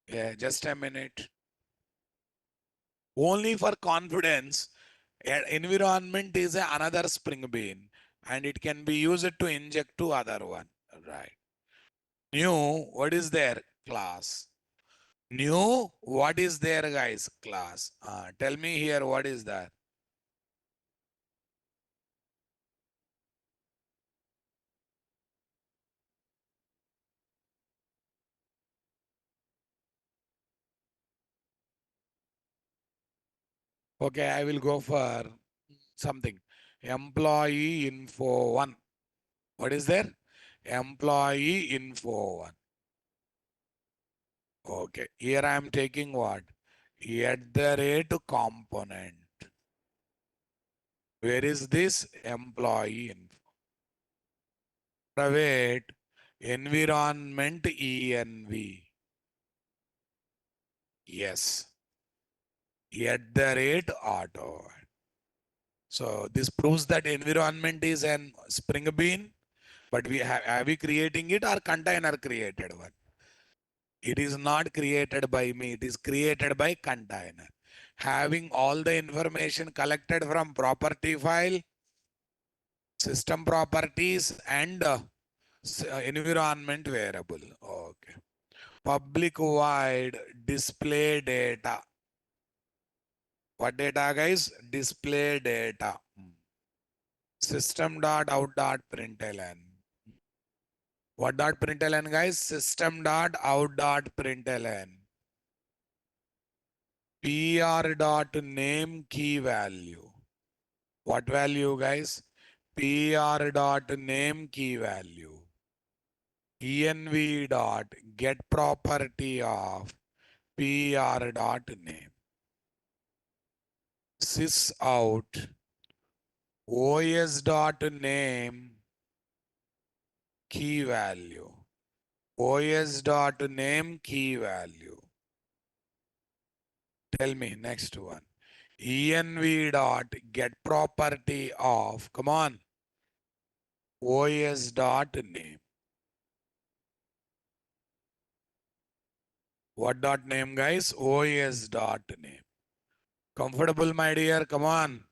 Yeah, just a minute. Only for confidence, environment is another Spring Bean and it can be used to inject to other one. Right. New, what is there? Class. New, what is there, guys? Class. Tell me here, what is that? Okay, I will go for something. Employee info one. What is there? Employee info one. Okay. Here I am taking what? At the rate component. Where is this? Employee info. Private environment env. Yes. At the rate auto. So this proves that environment is an Spring Bean, but are we creating it or container created one? It is not created by me. It is created by container. Having all the information collected from property file, system properties, and environment variable. Okay. Public void display data. What data, guys? Display data. System dot out dot println. What dot println, guys? System dot out dot println. PR dot name key value. What value, guys? PR dot name key value. env dot get property of PR dot name. Sys out OS dot name key value. OS dot name key value. Tell me next one. env dot get property of, come on, OS dot name. What dot name, guys? OS dot name. Comfortable, my dear? Come on.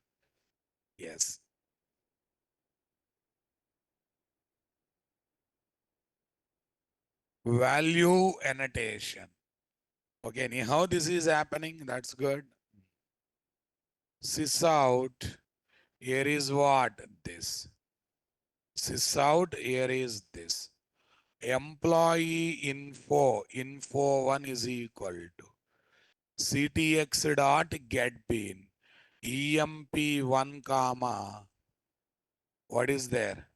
Yes. Value annotation. Okay, anyhow, this is happening. That's good. Sys out. Here is what? This. Sys out. Here is this. Employee info. Info 1 is equal to ctx dot get bean. emp1 comma. What is there?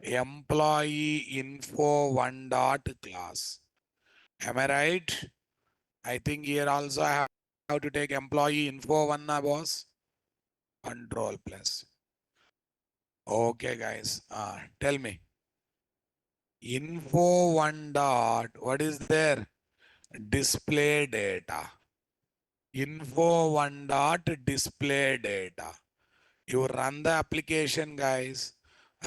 Employee info 1 dot class. Am I right? I think here also I have to take employee info 1 na boss. Control plus. Okay, guys. Tell me. Info 1 dot. What is there? Display data. Info 1 dot display data. You run the application, guys.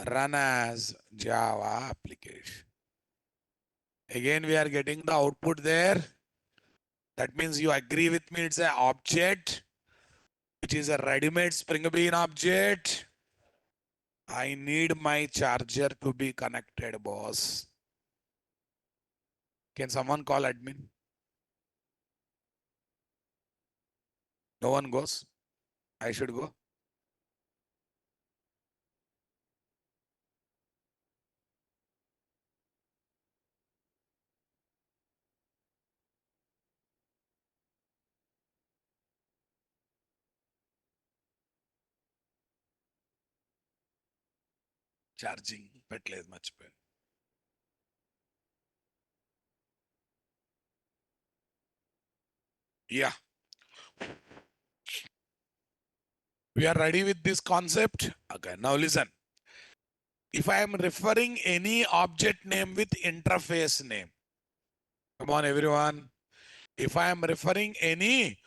Run as Java application. Again, we are getting the output there. That means you agree with me. It's an object, which is a ready-made Spring Bean object. I need my charger to be connected, boss. Can someone call admin? No one goes. I should go. Charging పెట్టలేదు మర్చిపోయాను. Yeah. We are ready with this concept. Okay, now listen. If I am referring any object name with interface name, come on everyone. If I am referring any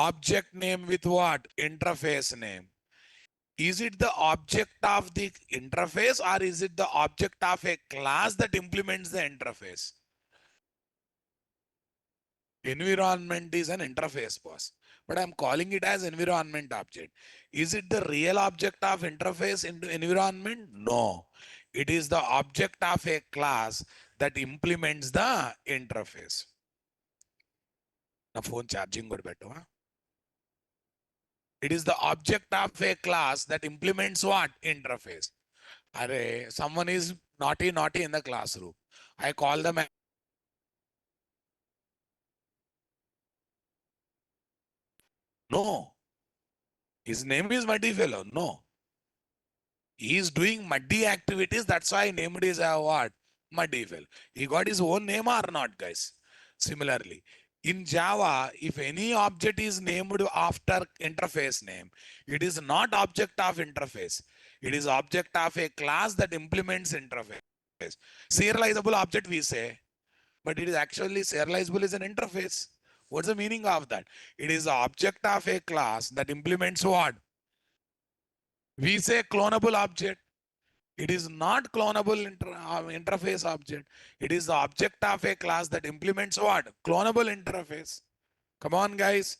object name with what? Interface name. Is it the object of the interface or is it the object of a class that implements the interface? Environment is an interface, boss. But I'm calling it as environment object. Is it the real object of interface into environment? No. It is the object of a class that implements the interface. Now phone charging good better. It is the object of a class that implements what? Interface. Array, someone is naughty in the classroom. I call them. No. His name is Muddy Fellow. No. He is doing muddy activities. That's why I named his what? Muddyville. He got his own name or not, guys? Similarly, in Java, if any object is named after interface name, it is not object of interface. It is object of a class that implements interface. Serializable object we say, but it is actually serializable is an interface. What's the meaning of that? It is the object of a class that implements what? We say clonable object. It is not clonable interface object. It is the object of a class that implements what? Clonable interface. Come on, guys.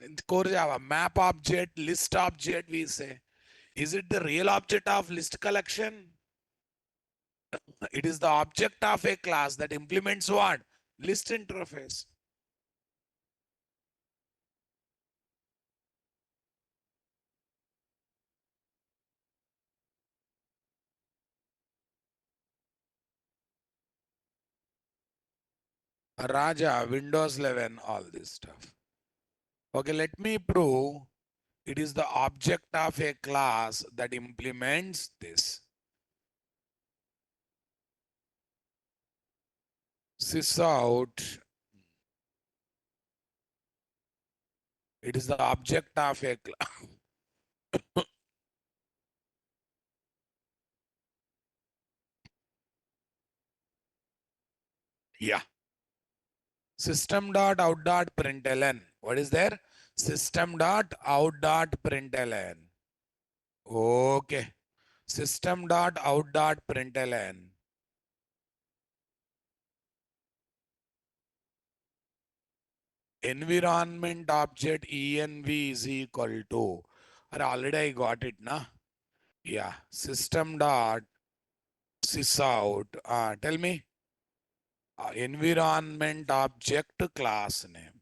In core Java, map object, list object, we say. Is it the real object of list collection? It is the object of a class that implements what? List interface. Raja, Windows 11, all this stuff. Okay, let me prove it is the object of a class that implements this. Sysout, it is the object of a class. Yeah. System.out.println. What is there? System.out.println. Okay. System.out.println. Environment object env is equal to. Already I got it, na? Yeah. System dot sysout. Tell me. Environment object class name.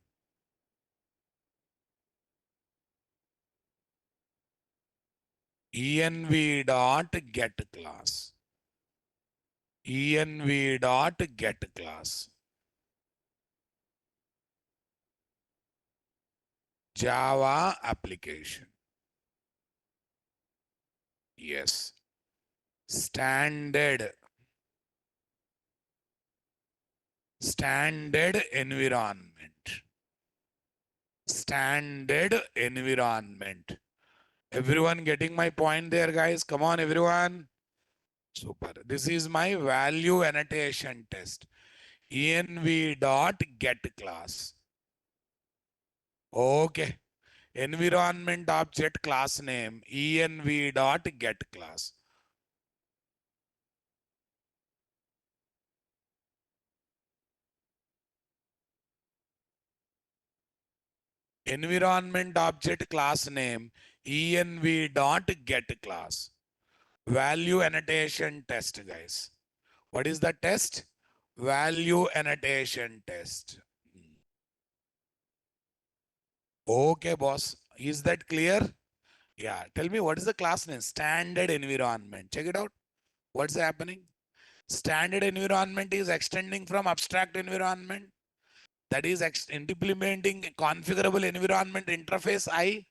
Env dot get class. Env dot get class. Java application. Yes. Standard. Standard environment. Standard environment. Everyone getting my point there, guys? Come on, everyone. Super. This is my value annotation test. Env dot get class. Okay. Environment object class name env dot get class. Environment object class name env dot get class. Value annotation test, guys. What is the test? Value annotation test. Okay, boss. Is that clear? Yeah. Tell me what is the class name? Standard environment. Check it out. What's happening? Standard environment is extending from abstract environment. That is implementing configurable environment interface I.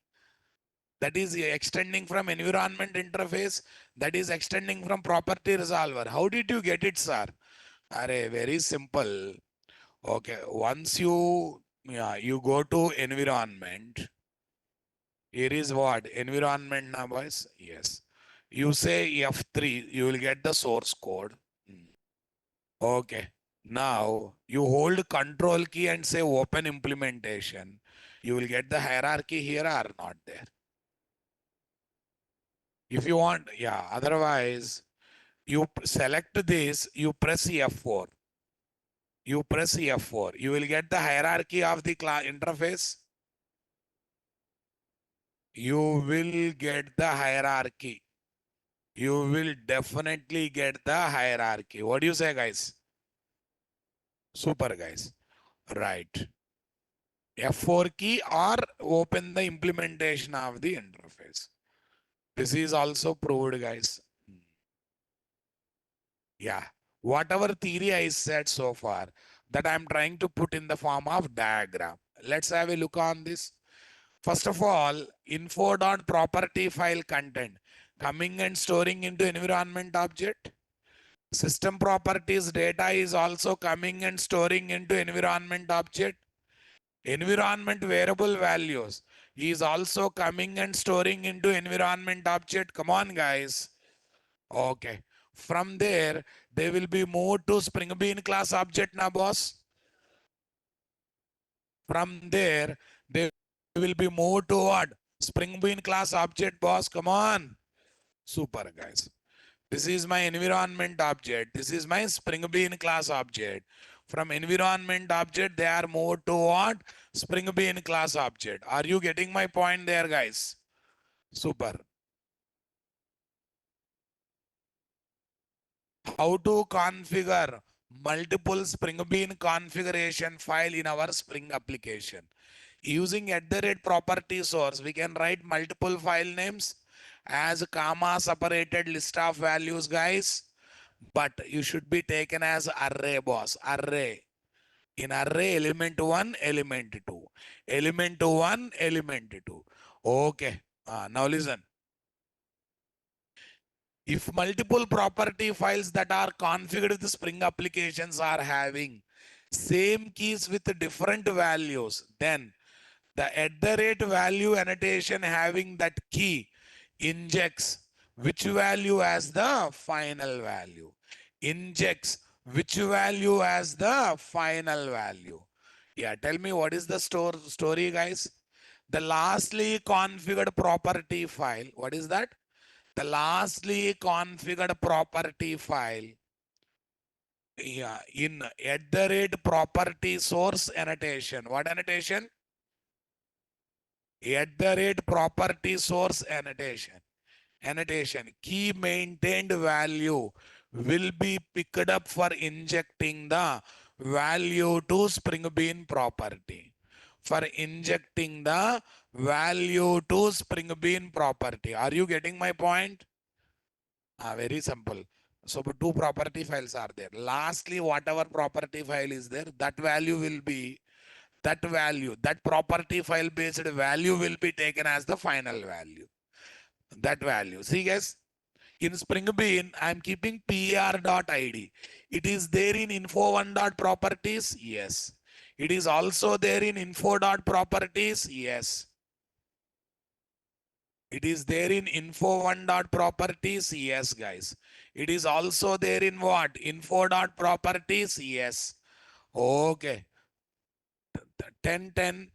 That is extending from environment interface. That is extending from property resolver. How did you get it, sir? Array, very simple. Okay, once you go to environment. Here is what? Environment now, boys. Yes. You say F3, you will get the source code. Okay. Now you hold control key and say open implementation. You will get the hierarchy here or not there. If you want, yeah, otherwise you select this, you press F4. You press F4. You will get the hierarchy of the interface. You will get the hierarchy. You will definitely get the hierarchy. What do you say, guys? Super, guys. Right. F4 key or open the implementation of the interface. This is also proved, guys. Yeah. Whatever theory I said so far, that I'm trying to put in the form of diagram. Let's have a look on this. First of all, info.property file content coming and storing into environment object. System properties data is also coming and storing into environment object. Environment variable values is also coming and storing into environment object. Come on, guys. Okay. From there, they will be moved to Spring Bean class object now, boss. From there, they will be moved to what? Spring Bean class object, boss. Come on. Super, guys. This is my environment object. This is my Spring Bean class object. From environment object, they are moved to what? Spring Bean class object. Are you getting my point there, guys? Super. How to configure multiple Spring Bean configuration file in our Spring application. Using @ property source, we can write multiple file names as comma separated list of values, guys. But you should be taken as array, boss. Array. In array, element 1, element 2. Element 1, element 2. Okay. Now listen. If multiple property files that are configured with Spring applications are having same keys with different values, then the @ value annotation having that key injects which value as the final value. Injects which value as the final value. Yeah, tell me what is the story, guys? The lastly configured property file. What is that? The lastly configured property file. Yeah, in @ property source annotation. What annotation? @ property source annotation. Annotation. Key maintained value will be picked up for injecting the value to Spring Bean property. For injecting the value to Spring Bean property. Are you getting my point? Very simple. So two property files are there. Lastly, whatever property file is there, that value will be that value, that property file based value will be taken as the final value. That value. See, guys, in Spring Bean, I'm keeping pr.id. It is there in info1.properties. Yes. It is also there in info.properties. Yes. It is there in info1.properties. Yes, guys. It is also there in what? Info.properties. Yes. Okay. 10 10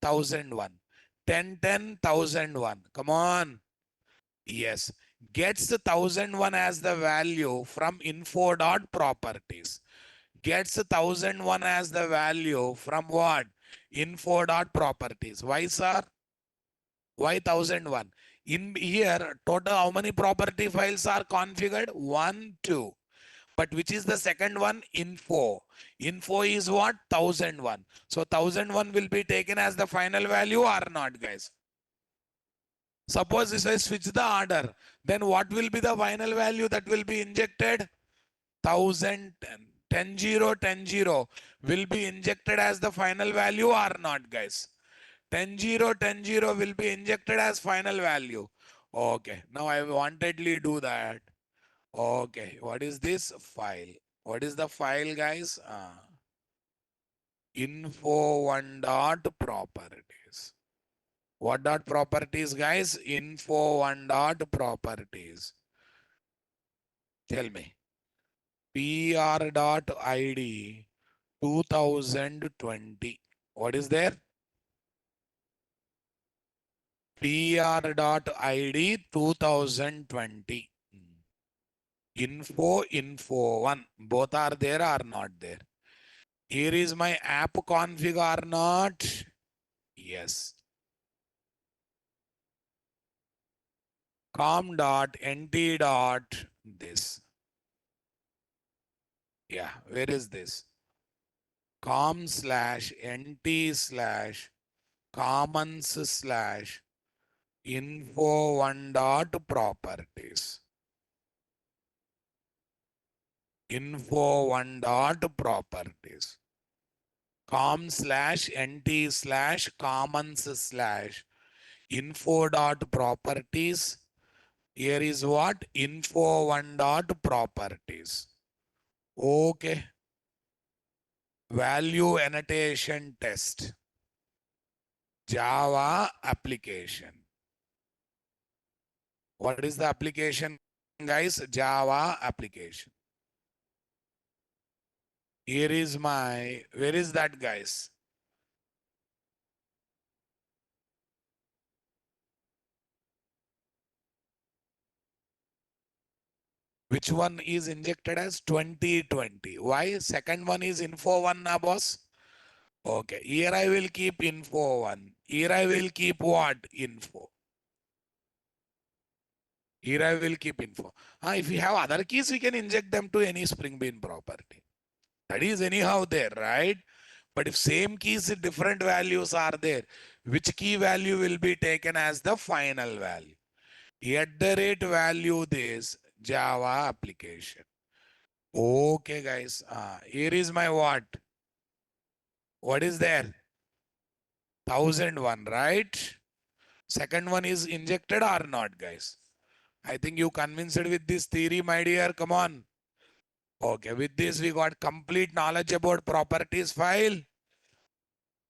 1001. 10 10 1001. Come on. Yes. Gets the 1001 as the value from info.properties. Gets 1001 as the value from what? Info.properties. Why, sir? Why 1001? In here, total how many property files are configured? 1, 2. But which is the second one? Info. Info is what? 1001. So 1001 will be taken as the final value or not, guys? Suppose if I switch the order, then what will be the final value that will be injected? 1000, 10 0, 10 0 will be injected as the final value or not, guys? 10 0, 10 0 will be injected as final value. Okay, now I wantedly do that. Okay, what is this file? What is the file, guys? Info1 dot properties. What dot properties, guys? Info1 dot properties. Tell me. PR dot ID 2020. What is there? PR dot ID 2020. Info1. Both are there or not there? Here is my app config or not? Yes. Com dot nt dot this. Yeah, where is this? Com slash nt slash commons slash info1 dot properties. Info1 dot properties. Com slash nt slash commons slash info dot properties. Here is what? Info1 dot properties. Okay. Value annotation test. Java application. What is the application, guys? Java application. Here is my, where is that, guys? Which one is injected as 2020? Why? Second one is info one, na boss? Okay. Here I will keep info one. Here I will keep what? Info. Here I will keep info. If we have other keys, we can inject them to any Spring Bean property. That is anyhow there, right? But if same keys, different values are there, which key value will be taken as the final value? At the rate value this Java application. Okay, guys. Here is my what? What is there? 1001, right? Second one is injected or not, guys? I think you convinced with this theory, my dear. Come on. Okay, with this we got complete knowledge about properties file.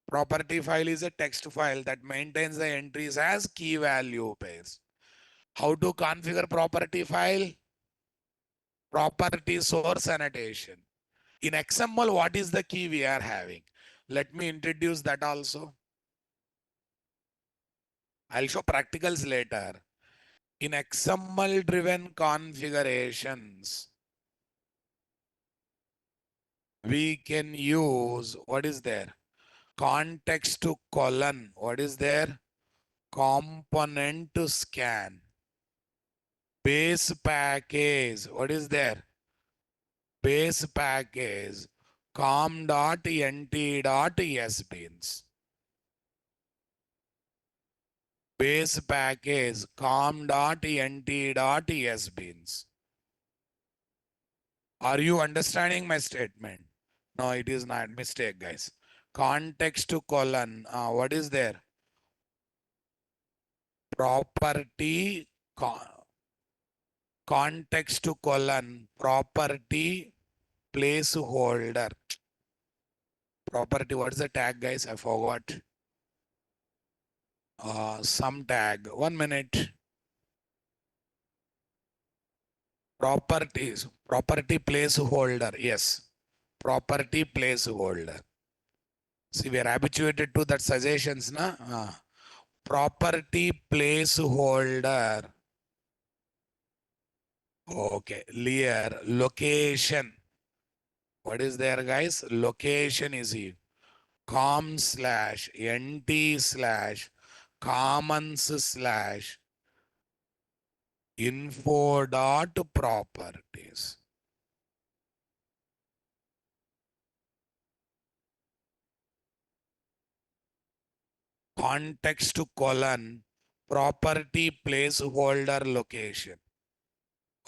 Property file is a text file that maintains the entries as key value pairs. How to configure property file? Property source annotation. In XML, what is the key we are having? Let me introduce that also. I'll show practicals later. In XML driven configurations, we can use, what is there? Context to colon. What is there? Component to scan. Base package. What is there? Base package. com.nt.sbeans. Base package com.nt.sbeans. Are you understanding my statement? No, it is not. Mistake, guys. Context to colon. What is there? Property context to colon. Property placeholder. Property. What is the tag, guys? I forgot. Some tag. 1 minute. Properties. Property placeholder. Yes. Property placeholder. See, we are habituated to that suggestions, na? Property placeholder. Okay. Layer. Location. What is there, guys? Location is here. com/nt/commons/info dot properties. Context to colon property placeholder location.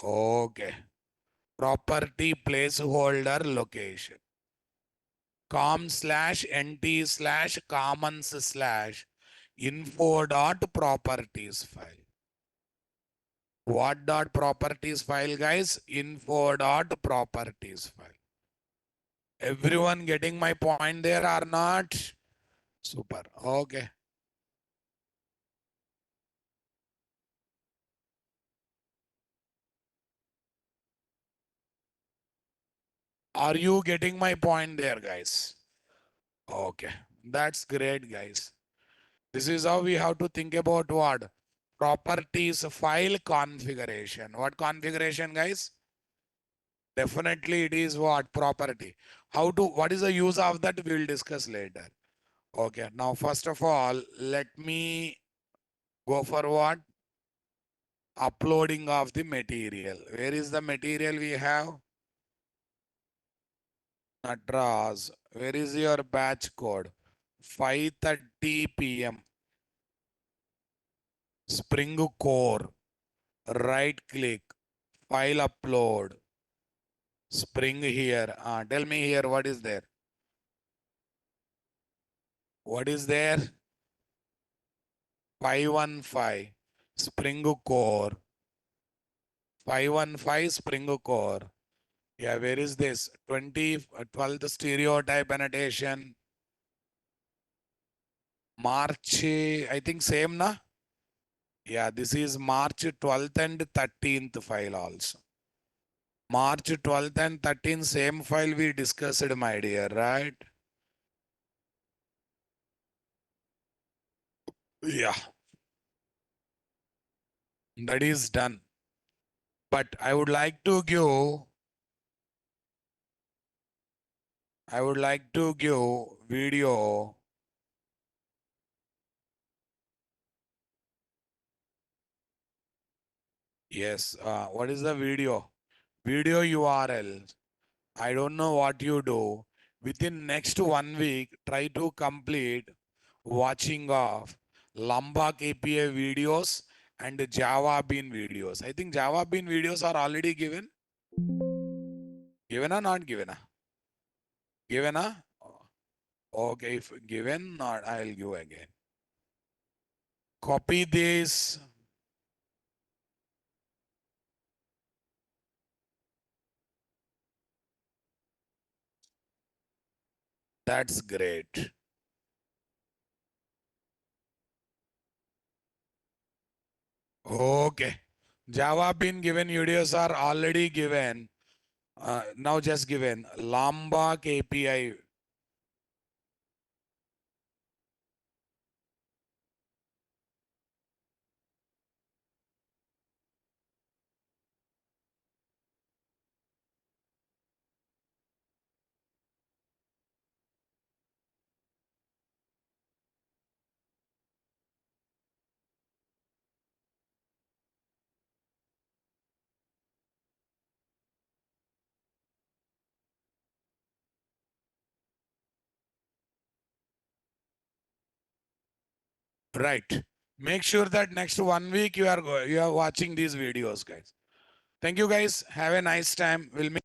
Okay. Property placeholder location. com/nt/commons/info dot properties file. What dot properties file, guys? Info dot properties file. Everyone getting my point there or not? Super. Okay. Are you getting my point there, guys? Okay. That's great, guys. This is how we have to think about what? Properties file configuration. What configuration, guys? Definitely it is what? Property. How to, what is the use of that? We will discuss later. Okay. Now, first of all, let me go for what? Uploading of the material. Where is the material we have? Natras. Where is your batch code? 5:30 p.m. Spring Core. Right click. File upload. Spring here. Tell me here what is there. What is there? 515 Spring Core. 515 Spring Core. Yeah, where is this? 12th stereotype annotation. March, I think same na? Yeah, this is March 12th and 13th file also. March 12th and 13th, same file we discussed, my dear, right? Yeah, that is done. But I would like to give video. Yes, what is the video? Video URL. I don't know what you do. Within next 1 week, try to complete watching of Lombok API videos and Java Bean videos. I think Java Bean videos are already given. Given or not given? Given? Okay, if given, not I'll give again. Copy this. That's great. Okay. Java Bean given videos are already given. Now just given. Lombok API. Right. Make sure that next 1 week you are watching these videos, guys. Thank you, guys. Have a nice time. We'll meet.